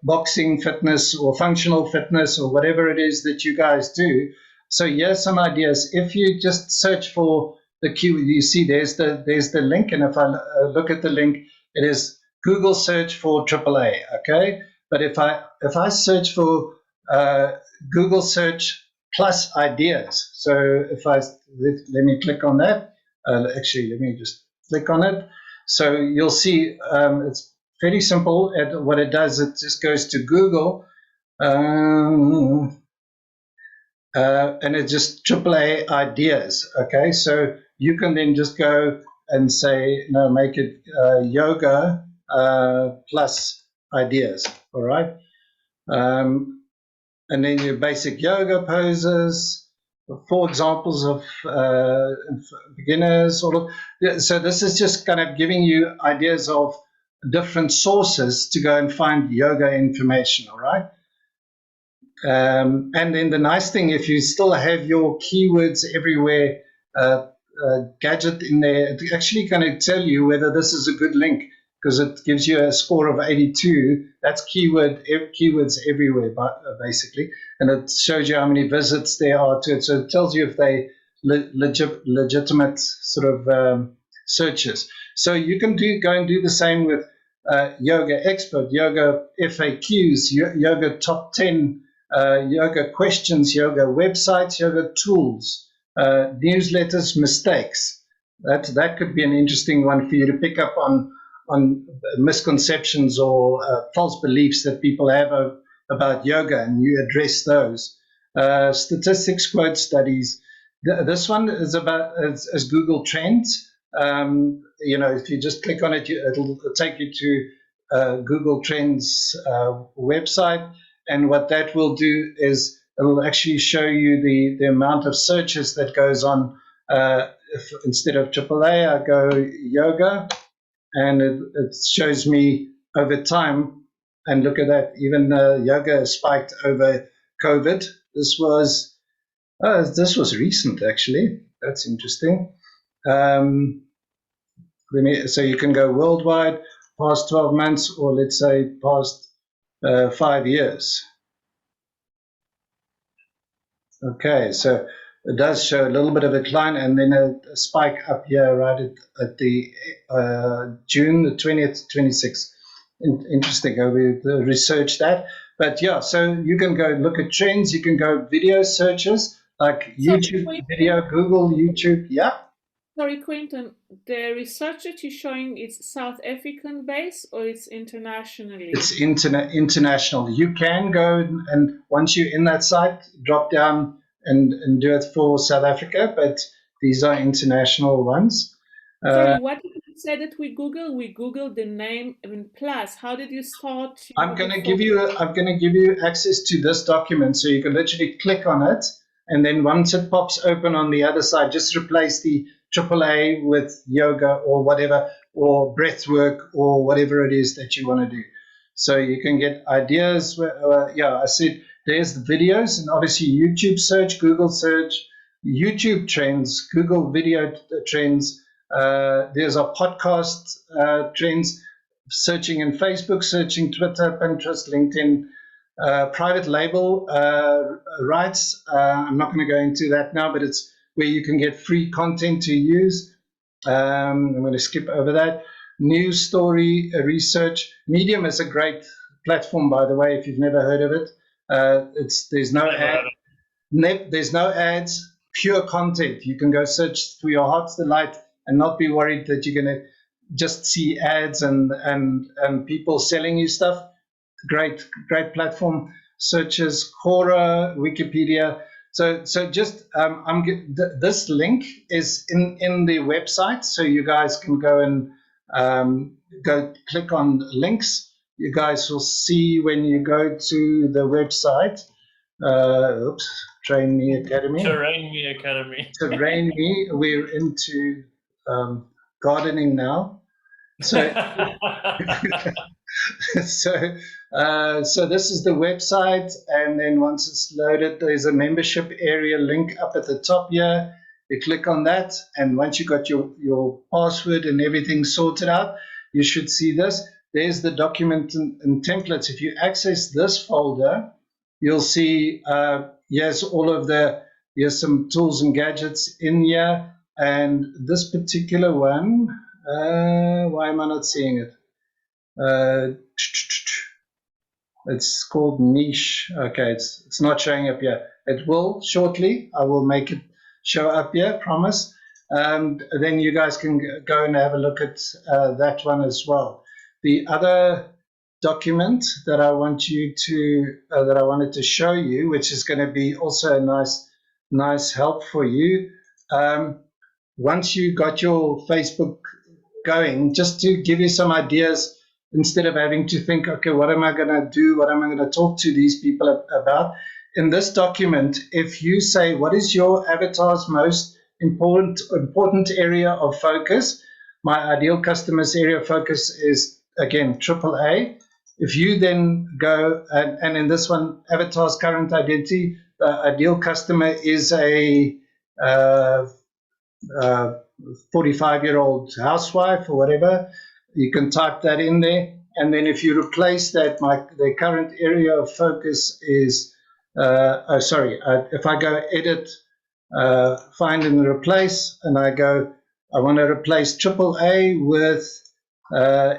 boxing fitness or functional fitness or whatever it is that you guys do. So here's some ideas. If you just search for the keyword, you see there's the link, and if I look at the link, it is Google search for AAA. Okay, but if I search for Google search plus ideas, so if let me click on that. Actually, let me just click on it. So you'll see it's very simple. And what it does, it just goes to Google, and it's just AAA ideas. Okay, so you can then just go and say, no, make it yoga plus ideas. All right, and then your basic yoga poses, 4 examples of beginners. So this is just kind of giving you ideas of different sources to go and find yoga information, all right? And then the nice thing, if you still have your keywords everywhere gadget in there, it's actually going to tell you whether this is a good link, because it gives you a score of 82. That's keywords everywhere, basically. And it shows you how many visits there are to it. So it tells you if they legitimate sort of searches. So you can go and do the same with yoga expert, yoga FAQs, yoga top 10, yoga questions, yoga websites, yoga tools, newsletters, mistakes. That could be an interesting one for you to pick up on misconceptions or false beliefs that people have about yoga, and you address those. Statistics, quote studies. This one is about as Google Trends. If you just click on it, it'll take you to Google Trends website, and what that will do is it'll actually show you the amount of searches that goes on. If instead of AAA, I go yoga, and it shows me over time. And look at that, even yoga spiked over COVID. This was recent, actually. That's interesting. So you can go worldwide, past 12 months, or let's say past 5 years. Okay, so it does show a little bit of a decline, and then a spike up here right at the June the 20th, 26th. Interesting. We researched that. But yeah, so you can go look at trends. You can go video searches like YouTube video, Google, YouTube. Yeah. Sorry, Quentin, the research that you're showing is South African based or it's internationally? It's international. You can go and once you're in that site, drop down and do it for South Africa, but these are international ones. Sorry, what did you say that we Google? We Googled the name plus. How did you start? I'm going to give you access to this document, so you can literally click on it, and then once it pops open on the other side, just replace the AAA with yoga or whatever, or breath work or whatever it is that you want to do. So you can get ideas. I said there's the videos, and obviously YouTube search, Google search, YouTube trends, Google video trends. There's our podcast trends, searching in Facebook, searching Twitter, Pinterest, LinkedIn, private label rights. I'm not going to go into that now, but it's where you can get free content to use. I'm going to skip over that. News story research. Medium is a great platform, by the way, if you've never heard of it. There's no ads, pure content. You can go search through your heart's delight and not be worried that you're going to just see ads and people selling you stuff. Great platform. Searches, Quora, Wikipedia. So just this link is in the website, so you guys can go and go click on links. You guys will see when you go to the website. Train Me Academy. Terrain Me Academy. Terrain Me. We're into gardening now. So so this is the website, and then once it's loaded, there's a membership area link up at the top here. You click on that, and once you got your password and everything sorted out, you should see this. there's the document and templates. If you access this folder, you'll see here's all of here's some tools and gadgets in here. And this particular one, why am I not seeing it? It's called niche. Okay, it's not showing up here. It will shortly. I will make it show up here, promise. Then you guys can go and have a look at that one as well. The other document that I want you to that I wanted to show you, which is going to be also a nice help for you. Once you got your Facebook going, just to give you some ideas, instead of having to think, okay, what am I going to do? What am I going to talk to these people about? In this document, if you say, what is your avatar's most important area of focus? My ideal customer's area of focus is, again, AAA. If you then go, and in this one, avatar's current identity, the ideal customer is a 45-year-old housewife or whatever, you can type that in there. And then if you replace that, the current area of focus is, if I go edit, find and replace, and I want to replace AAA with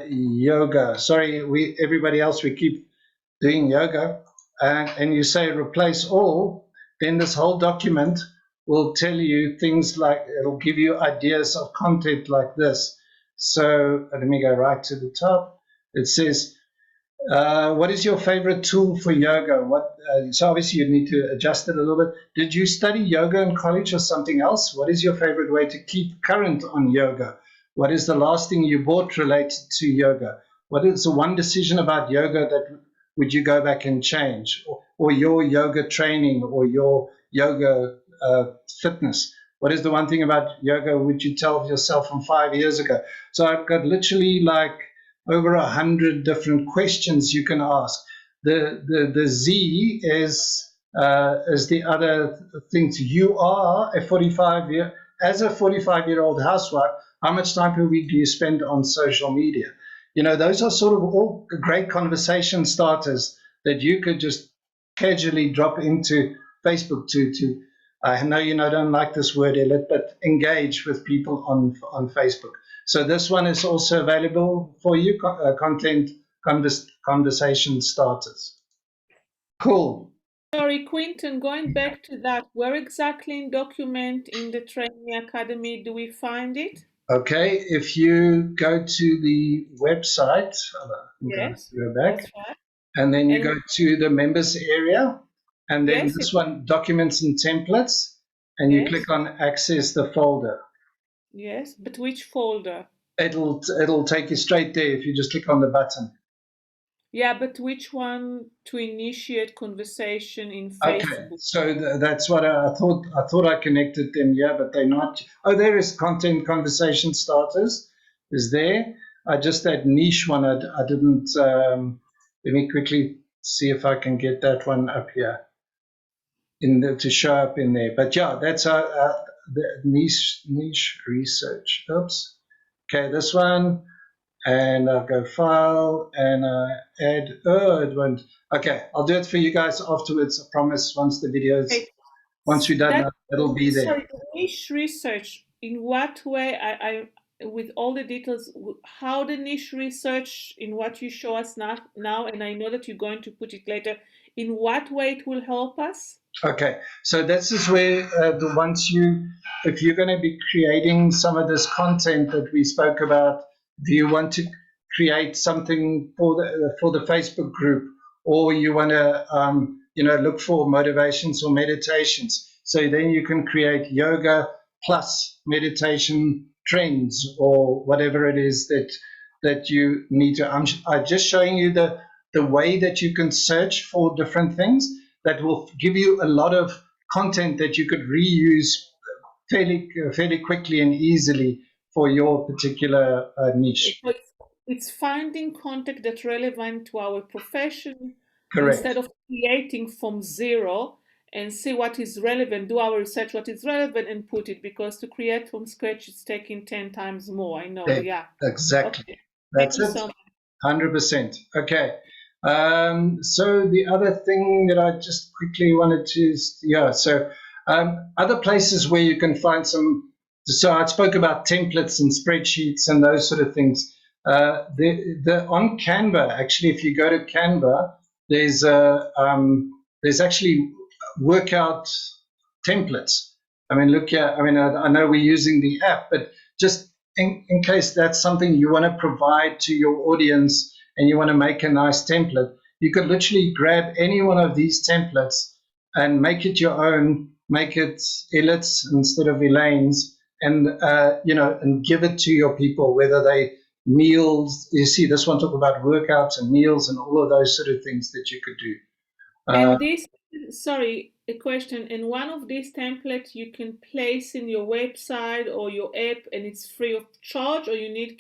yoga. Sorry, everybody else, we keep doing yoga. And you say replace all, then this whole document will tell you things like, it'll give you ideas of content like this. So let me go right to the top. It says, what is your favorite tool for yoga? So obviously you need to adjust it a little bit. Did you study yoga in college or something else? What is your favorite way to keep current on yoga? What is the last thing you bought related to yoga? What is the one decision about yoga that would you go back and change? Or your yoga training or your yoga fitness? What is the one thing about yoga would you tell yourself from 5 years ago? So I've got literally like over 100 different questions you can ask. The Z is the other things. You are a 45-year-old housewife. How much time per week do you spend on social media? You know, those are sort of all great conversation starters that you could just casually drop into Facebook to I know you don't like this word, Elliot, but engage with people on Facebook. So this one is also available for you, content conversation starters. Cool. Sorry, Quinton, going back to that, where exactly in document in the Training Academy do we find it? Okay, if you go to the website, Yes, go back, that's right. and then you go to the members area, and then Yes, this one, documents and templates, and you Yes. click on access the folder. Yes, but which folder? It'll take you straight there if you just click on the button. Yeah, but which one to initiate conversation in Facebook? Okay, so that's what I thought. I thought I connected them, yeah, but they're not. Oh, there is content conversation starters. Is there? Just that niche one. I didn't. Let me quickly see if I can get that one up here to show up in there. But yeah, that's the niche research. Oops. Okay, this one. And I'll go file and add. Oh, it won't. Okay, I'll do it for you guys afterwards. I promise. Once the videos, once we're done, it'll be there. Sorry, niche research. In what way? I with all the details. How the niche research in what you show us now, and I know that you're going to put it later. In what way it will help us? Okay, so this is where if you're going to be creating some of this content that we spoke about. Do you want to create something for the Facebook group, or you want to look for motivations or meditations? So then you can create yoga plus meditation trends or whatever it is that you need to. I'm just showing you the way that you can search for different things that will give you a lot of content that you could reuse fairly quickly and easily for your particular niche. It's finding content that's relevant to our profession. Correct. Instead of creating from zero and see what is relevant, do our research, what is relevant, and put it, because to create from scratch, it's taking 10 times more. I know, yeah. Exactly. Okay. That's it. So 100%. Okay. So the other thing that I just quickly wanted to, so other places where you can find some, so I spoke about templates and spreadsheets and those sort of things. On Canva, actually, if you go to Canva, there's actually workout templates. I mean, look here, I know we're using the app, but just in case that's something you want to provide to your audience and you want to make a nice template, you could literally grab any one of these templates and make it your own, make it Elit's instead of Elaine's, and and give it to your people, whether they meals. You see, this one talk about workouts and meals and all of those sort of things that you could do. And this, sorry, a question. And one of these templates you can place in your website or your app, and it's free of charge, or you need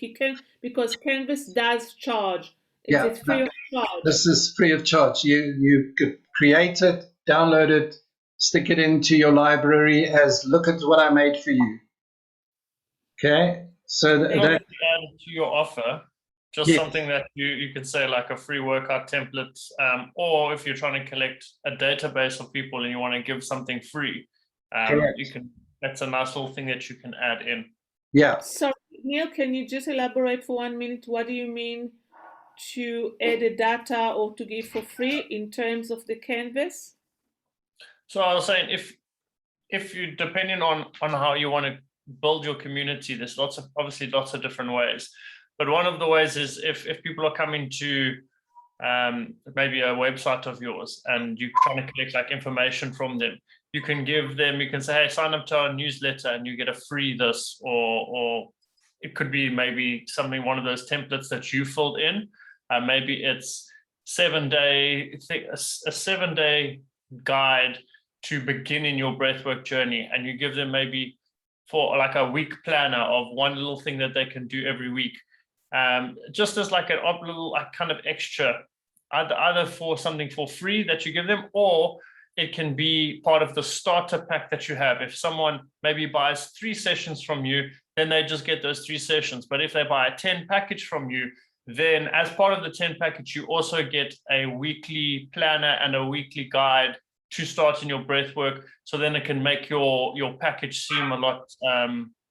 because Canvas does charge. It's free of charge. This is free of charge. You could create it, download it, stick it into your library as look at what I made for you. Okay, so Add it to your offer, just Yes. something that you could say like a free workout template, or if you're trying to collect a database of people and you want to give something free, Correct. you can. That's a nice little thing that you can add in. Yeah. So Neil, can you just elaborate for 1 minute? What do you mean to add a data or to give for free in terms of the canvas? So I was saying, if you, depending on how you want to build your community, there's obviously lots of different ways. But one of the ways is if people are coming to maybe a website of yours and you're trying to collect like information from them, you can say, hey, sign up to our newsletter and you get a free this, or it could be maybe one of those templates that you filled in. Maybe it's a 7-day guide to beginning your breathwork journey, and you give them maybe for like a week planner of one little thing that they can do every week, just as like a little kind of extra, either for something for free that you give them, or it can be part of the starter pack that you have. If someone maybe buys 3 sessions from you, then they just get those 3 sessions. But if they buy a 10 package from you, then as part of the 10 package, you also get a weekly planner and a weekly guide to start in your breath work. So then it can make your package seem a lot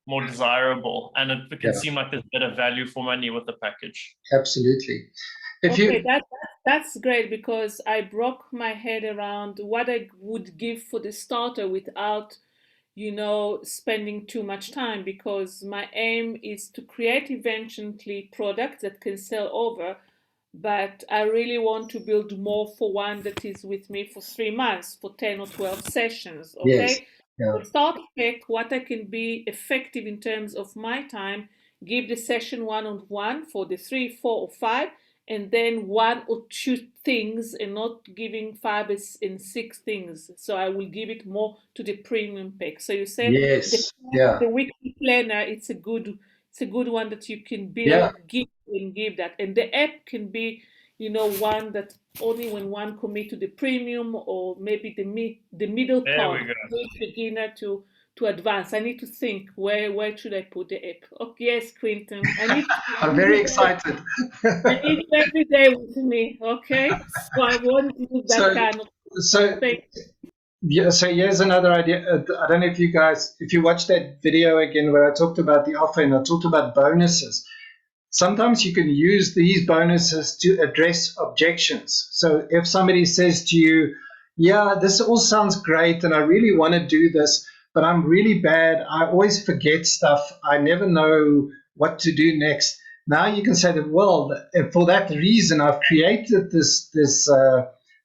more desirable, and it can seem like there's better value for money with the package. Absolutely. That's great, because I broke my head around what I would give for the starter without, spending too much time, because my aim is to create eventually products that can sell over, but I really want to build more for one that is with me for 3 months, for 10 or 12 sessions. Okay. Yes. Yeah. The starter pack, what I can be effective in terms of my time, give the session 1-on-1 for the 3, 4, or 5, and then 1 or 2 things, and not giving 5 and 6 things. So I will give it more to the premium pack. So you said the weekly planner, it's a good one that you can build, give that. And the app can be, one that only when one commit to the premium, or maybe the middle part, beginner to advance. I need to think where should I put the app. Oh yes, Quinton. I'm very excited. I need it every day with me. Okay, so I want to do that kind of thing. Yeah, so here's another idea. I don't know if you watched that video again where I talked about the offer and I talked about bonuses. Sometimes you can use these bonuses to address objections. So if somebody says to you, yeah, this all sounds great and I really want to do this, but I'm really bad. I always forget stuff. I never know what to do next. Now you can say that, well, for that reason, I've created this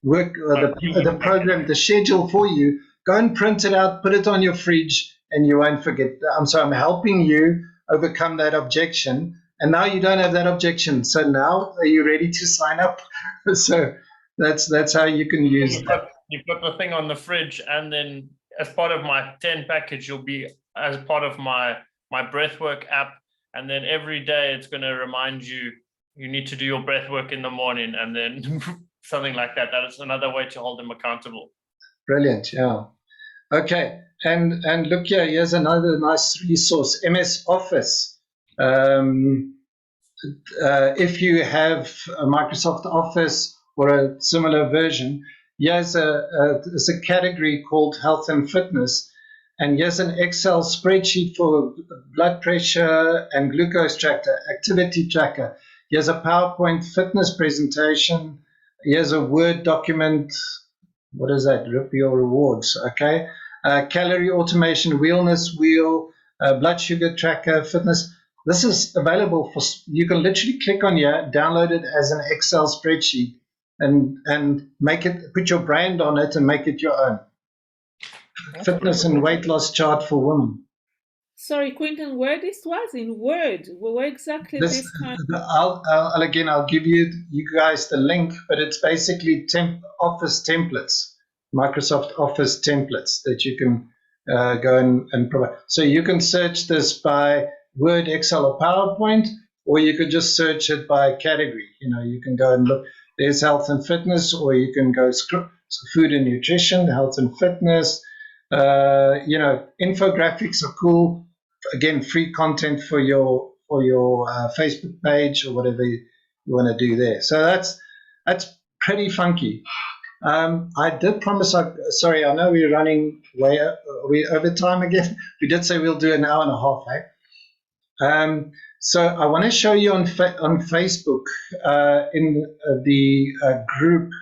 work, the program, the schedule for you. Go and print it out, put it on your fridge, and you won't forget. I'm helping you overcome that objection. And now you don't have that objection. So now are you ready to sign up? So that's how you can use you put the thing on the fridge, and then as part of my 10 package, you'll be as part of my breathwork app. And then every day it's going to remind you need to do your breathwork in the morning, and then something like that. That is another way to hold them accountable. Brilliant. Yeah. Okay. And look here, here's another nice resource, MS Office. if you have a Microsoft Office or a similar version, there's a category called health and fitness, and here's an Excel spreadsheet for blood pressure and glucose tracker, activity tracker. Here's a PowerPoint fitness presentation. Here's a Word document. What is that? Rip your rewards. Okay. Calorie automation, wellness wheel, blood sugar tracker, fitness. This is available for, you can literally click on here, download it as an Excel spreadsheet and make it, put your brand on it and make it your own. Fitness and weight loss chart for women. Sorry, Quentin, where this was in Word? Where exactly this kind? I'll give you guys the link, but it's basically Office templates, Microsoft Office templates that you can go and provide. So you can search this by Word, Excel, or PowerPoint, or you could just search it by category. You know, you can go and look. There's health and fitness, or you can go food and nutrition, health and fitness. You know, infographics are cool. Again, free content for your Facebook page or whatever you want to do there. So that's pretty funky. I did promise. Sorry, I know we're running we over time again. We did say we'll do an hour and a half. So I want to show you on Facebook in the group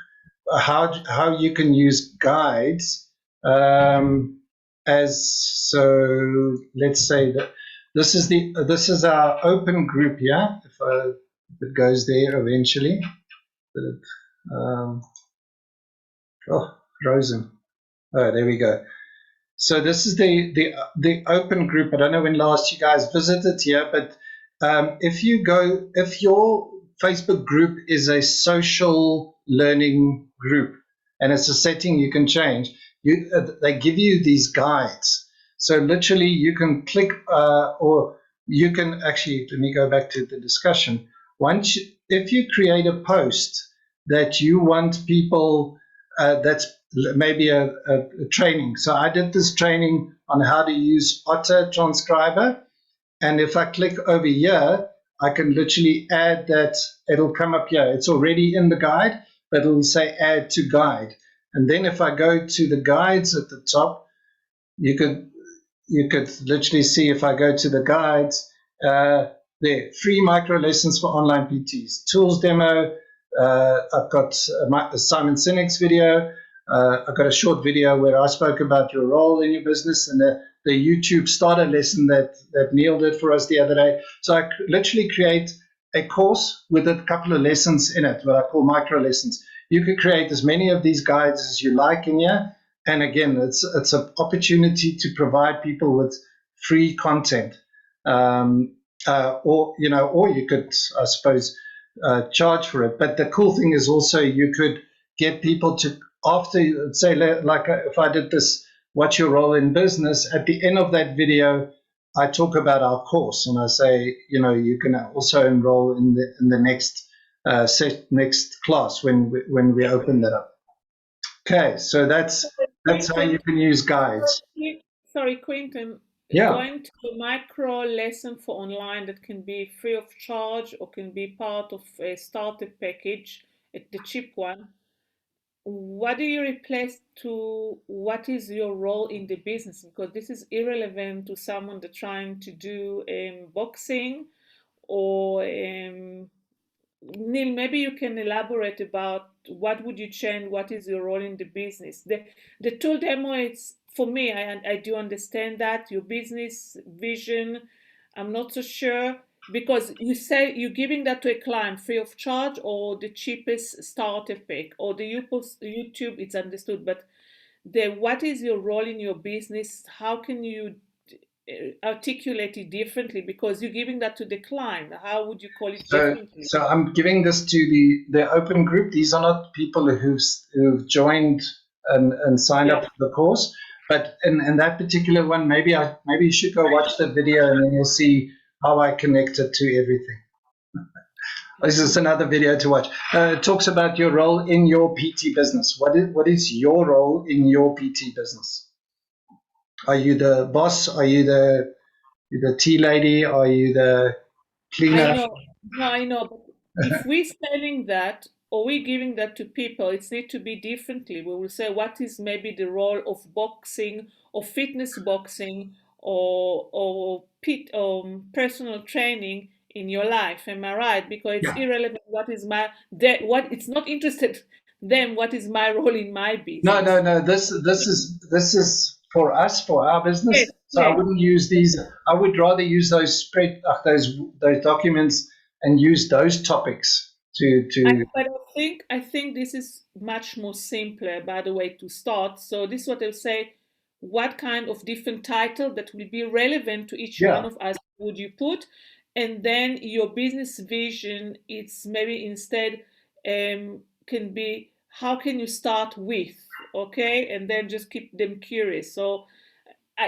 how you can use guides. So let's say that this is our open group here. If it goes there eventually. Frozen. Oh, there we go. So this is the open group. I don't know when last you guys visited here, but if your Facebook group is a social learning group and it's a setting you can change, they give you these guides. So literally you can click or you can actually, let me go back to the discussion. If you create a post that you want people, that's maybe a training. So I did this training on how to use Otter Transcriber. And if I click over here, I can literally add that. It'll come up here. It's already in the guide, but it'll say add to guide. And then if I go to the guides at the top, you could literally see, if I go to the guides, there, free micro lessons for online PTs, tools demo. I've got Simon Sinek's video. I've got a short video where I spoke about your role in your business, and the YouTube starter lesson that Neil did for us the other day. So I literally create a course with a couple of lessons in it, what I call micro lessons. You can create as many of these guides as you like in here. And again, it's an opportunity to provide people with free content. Or you could, I suppose, charge for it. But the cool thing is also you could get people to, after, say, like if I did this, what's your role in business? At the end of that video, I talk about our course, and I say, you can also enroll in the next next class when we open that up. Okay, so that's how you can use guides. Sorry, Quentin. Yeah. Going to a micro lesson for online that can be free of charge or can be part of a starter package, the cheap one. What do you replace to what is your role in the business? Because this is irrelevant to someone that's trying to do boxing or Neil, maybe you can elaborate about what would you change, what is your role in the business. The tool demo, it's for me, I do understand that your business vision, I'm not so sure, because you say you're giving that to a client free of charge or the cheapest starter pack or the YouTube, it's understood, but what is your role in your business? How can you articulate it differently, because you're giving that to the client? How would you call it differently? So I'm giving this to the open group. These are not people who've joined and signed up for the course, but in that particular one, maybe you should go watch the video and then you'll see how I connect it to everything. This is another video to watch. It talks about your role in your PT business. What is your role in your PT business? Are you the boss? Are you the tea lady? Are you the cleaner? No, I know, but if we're selling that or we're giving that to people, it needs to be differently. We will say what is maybe the role of boxing or fitness boxing or personal training in your life. Am I right? Because it's Yeah. irrelevant what is what it's not interested them what is my role in my No, business. no, no. This is for us, for our business. Yes, So I yes. wouldn't use these. I would rather use those documents and use those topics to. But I think this is much more simpler, by the way, to start. So this is what I'll say. What kind of different title that will be relevant to each one Yeah, of us would you put? And then your business vision, it's maybe instead can be how can you start with, okay? And then just keep them curious. So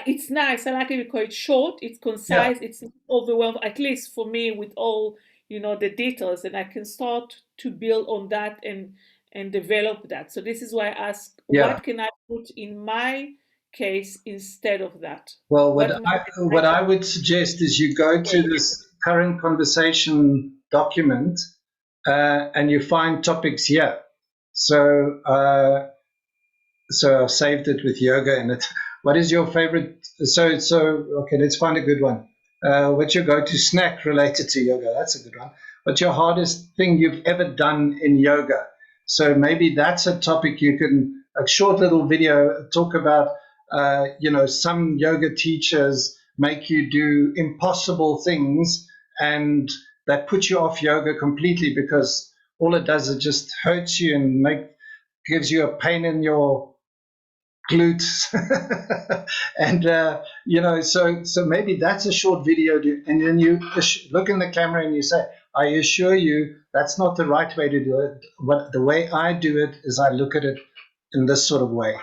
it's nice. I like it because it's short, it's yeah, concise, it's not overwhelming. At least for me, with all the details, and I can start to build on that and develop that. So this is why I ask, yeah. what can I put in my case instead of that? Well, what What might I be what the I title? would suggest is you go to this current conversation document and you find topics here. So so I've saved it with yoga in it. What is your favorite? So okay, let's find a good one. What's your go-to snack related to yoga? That's a good one. What's your hardest thing you've ever done in yoga? So maybe that's a topic you can a short little video talk about. Some yoga teachers make you do impossible things, and that puts you off yoga completely because all it does is just hurts you and gives you a pain in your glutes. And so maybe that's a short video and then you look in the camera and you say, I assure you that's not the right way to do it. What the way I do it is I look at it in this sort of way.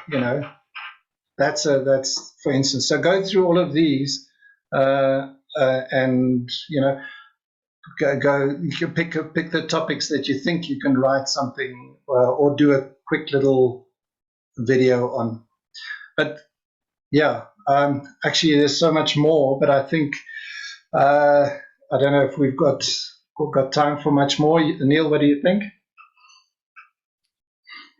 That's for instance. So go through all of these and go you can pick the topics that you think you can write something or do a quick little video on. But yeah, actually, there's so much more, but I think I don't know if we've got time for much more. Neil, what do you think?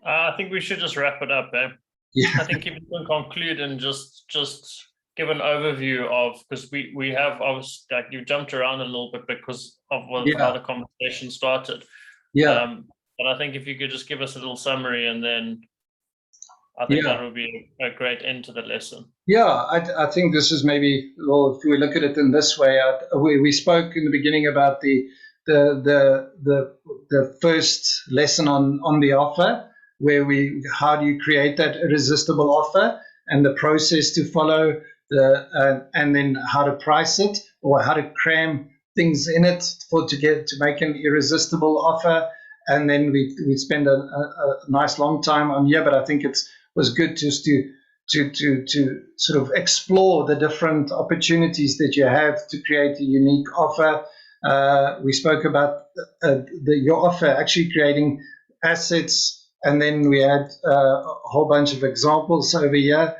I think we should just wrap it up, eh? Yeah, I think if you can conclude and just give an overview of, because we have obviously, like, you jumped around a little bit because of how the conversation started. yeah, But I think if you could just give us a little summary, and then I think that yeah, would be a great end to the lesson. yeah. I think this is maybe, well, if we look at it in this way, we spoke in the beginning about the first lesson on the offer, where how do you create that irresistible offer and the process to follow and then how to price it or how to cram things in it to make an irresistible offer. And then we spend a nice long time on here, but I think it was good just to sort of explore the different opportunities that you have to create a unique offer. We spoke about your offer actually creating assets, and then we had a whole bunch of examples over here.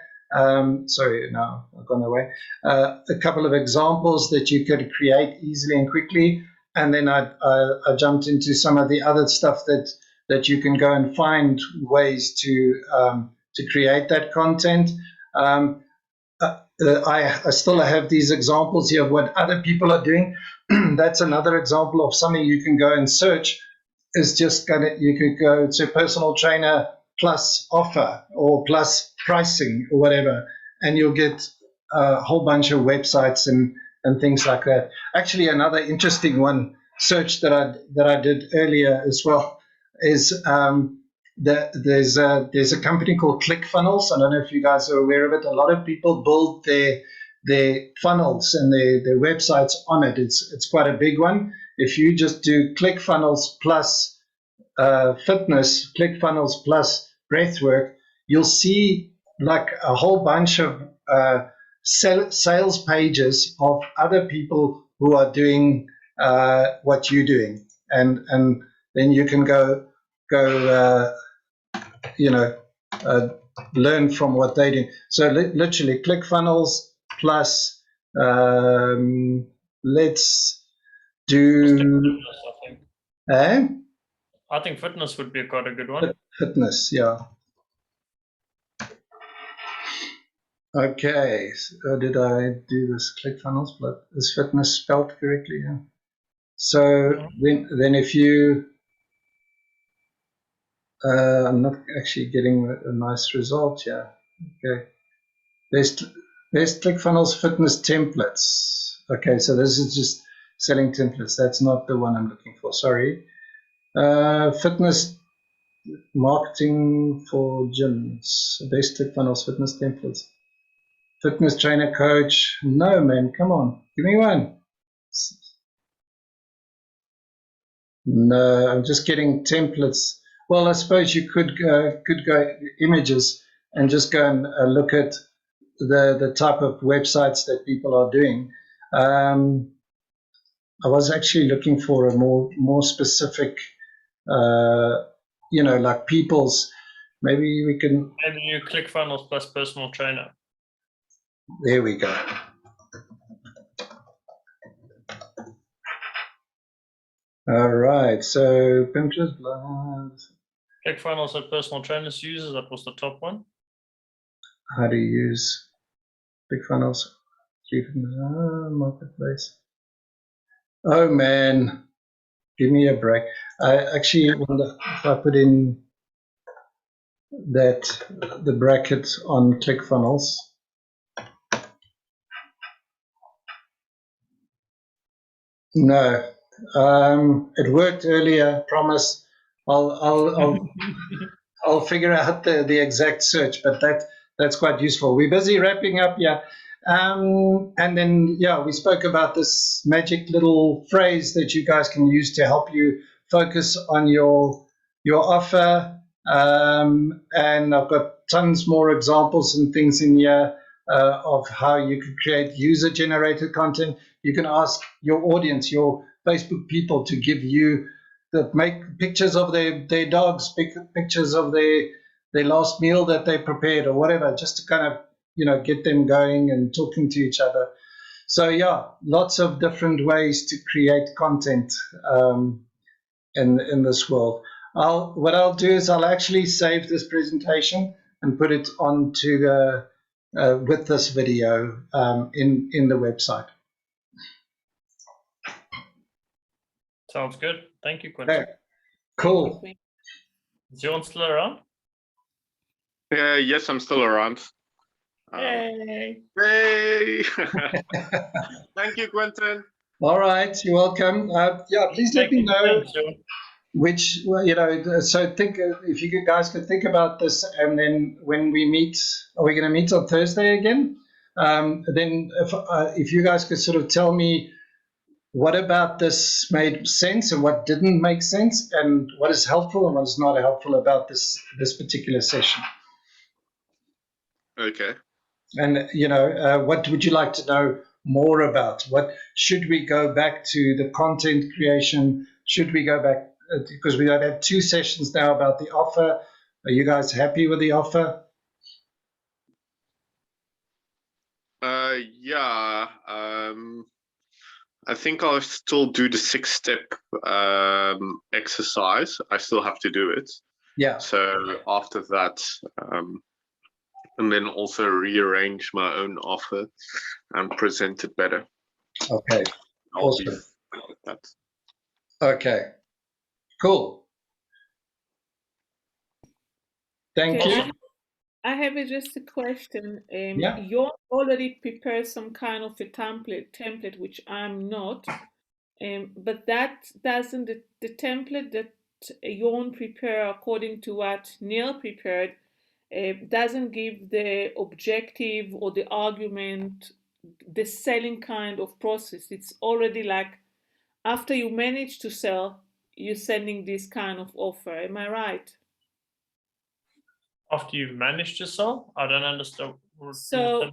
Sorry, no, I've gone away. A couple of examples that you could create easily and quickly, and then I jumped into some of the other stuff that you can go and find ways to create that content. I still have these examples here of what other people are doing. That's another example of something you can go and search. Is just you could go to personal trainer plus offer or plus pricing or whatever, and you'll get a whole bunch of websites and things like that. Actually, another interesting one search that I did earlier as well is there's a company called ClickFunnels. I don't know if you guys are aware of it. A lot of people build their funnels and their websites on it. It's quite a big one. If you just do ClickFunnels plus fitness, ClickFunnels plus breathwork, you'll see like a whole bunch of sales pages of other people who are doing what you're doing, and then you can go learn from what they do. So literally, ClickFunnels plus let's Do Fitness, I think. eh? I think fitness would be quite a good one. Fitness, yeah. Okay, so, did I do this ClickFunnels? But is fitness spelled correctly? Yeah. So then if you, I'm not actually getting a nice result here. Okay, best ClickFunnels fitness templates. Okay, so this is just selling templates. That's not the one I'm looking for. Sorry. Fitness marketing for gyms. Best ClickFunnels fitness templates. Fitness trainer coach. No, man, come on, give me one. No, I'm just getting templates. Well, I suppose you could go images and just go and look at the type of websites that people are doing. I was actually looking for a more specific, like people's. Maybe we can. Maybe you ClickFunnels plus personal trainer. There we go. All right, so Pinterest. ClickFunnels that personal trainers uses, that was the top one. How to use ClickFunnels marketplace. Oh man, give me a break. I actually wonder if I put in the bracket on ClickFunnels. No, it worked earlier. Promise. I'll figure out the exact search, but that's quite useful. We're busy wrapping up, yeah. And then, yeah, we spoke about this magic little phrase that you guys can use to help you focus on your offer. And I've got tons more examples and things in here of how you could create user-generated content. You can ask your audience, your Facebook people, to give you make pictures of their dogs, pictures of their last meal that they prepared or whatever, just to kind of get them going and talking to each other. So yeah, lots of different ways to create content in this world. What I'll do is I'll actually save this presentation and put it onto the with this video in the website. Sounds good. Thank you, Quentin. Okay. Cool. Is John still around? Yes, I'm still around. Hey. Hey! Thank you, Quentin. All right, you're welcome. Yeah, please let me know which, so think if you guys could think about this, and then when we meet, are we going to meet on Thursday again? Then if you guys could sort of tell me what about this made sense and what didn't make sense, and what is helpful and what is not helpful about this particular session. Okay. And what would you like to know more about? What should we go back to the content creation? Should we go back because we have had 2 sessions now about the offer? Are you guys happy with the offer? Yeah. I think I'll still do the 6-step exercise. I still have to do it. Yeah. So after that, and then also rearrange my own offer and present it better. Okay. Awesome. That. Okay. Cool. Thank you. I have just a question. Yeah. You already prepared some kind of a template, which I'm not. But that doesn't, the template that Jorn prepared according to what Neil prepared, doesn't give the objective or the argument, the selling kind of process. It's already like after you manage to sell, you're sending this kind of offer. Am I right? After you've managed to sell? I don't understand. So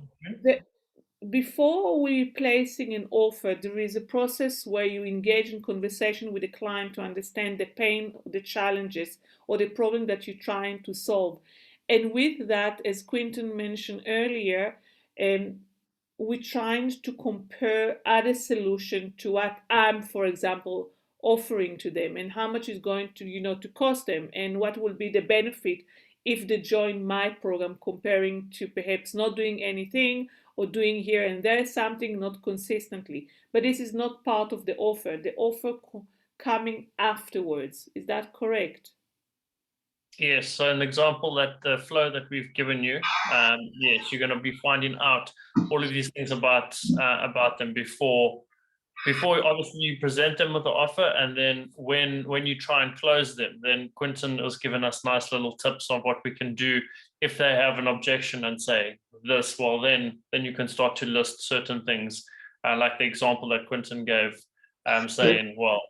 before we placing an offer, there is a process where you engage in conversation with the client to understand the pain, the challenges, or the problem that you're trying to solve. And with that, as Quentin mentioned earlier, we're trying to compare other solution to what I'm, for example, offering to them, and how much is going to, to cost them, and what will be the benefit if they join my program, comparing to perhaps not doing anything or doing here and there something not consistently. But this is not part of the offer. The offer coming afterwards. Is that correct? Yes, so an example that the flow that we've given you, yes, you're going to be finding out all of these things about them before obviously you present them with the offer, and then when you try and close them, then Quinton has given us nice little tips on what we can do if they have an objection and say this. Well, then you can start to list certain things, like the example that Quinton gave, saying, well,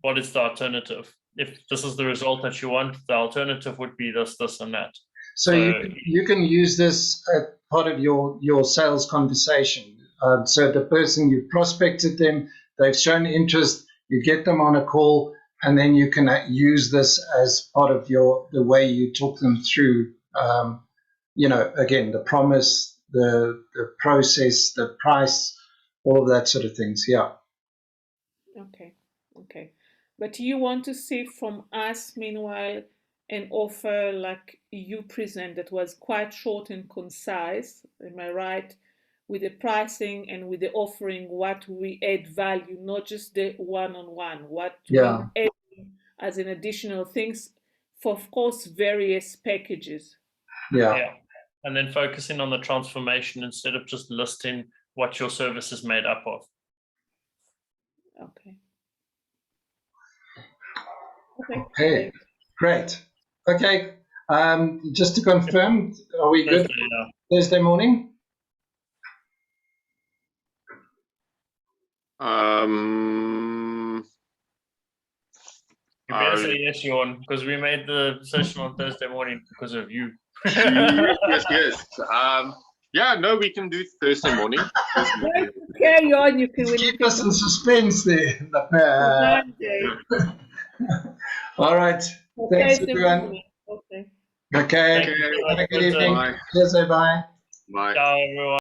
what is the alternative? If this is the result that you want, the alternative would be this, this, and that. So you can use this as part of your sales conversation. So the person, you prospected them, they've shown interest, you get them on a call, and then you can use this as part of the way you talk them through, again, the promise, the process, the price, all of that sort of things. Yeah. Okay. But you want to see from us, meanwhile, an offer like you present that was quite short and concise, am I right? With the pricing and with the offering, what we add value, not just the one-on-one, what we add as an additional things for, of course, various packages. Yeah. And then focusing on the transformation instead of just listing what your service is made up of. Okay, great. Okay, just to confirm, are we good? Thursday morning? You better say yes, Sean, because we made the session on Thursday morning because of you. Yes. Yeah, no, we can do Thursday morning. Carry on. You can. Keep us in suspense there. All right. Thanks, everyone. Okay. Have a good evening. Cheers, bye. Bye. Ciao, everyone.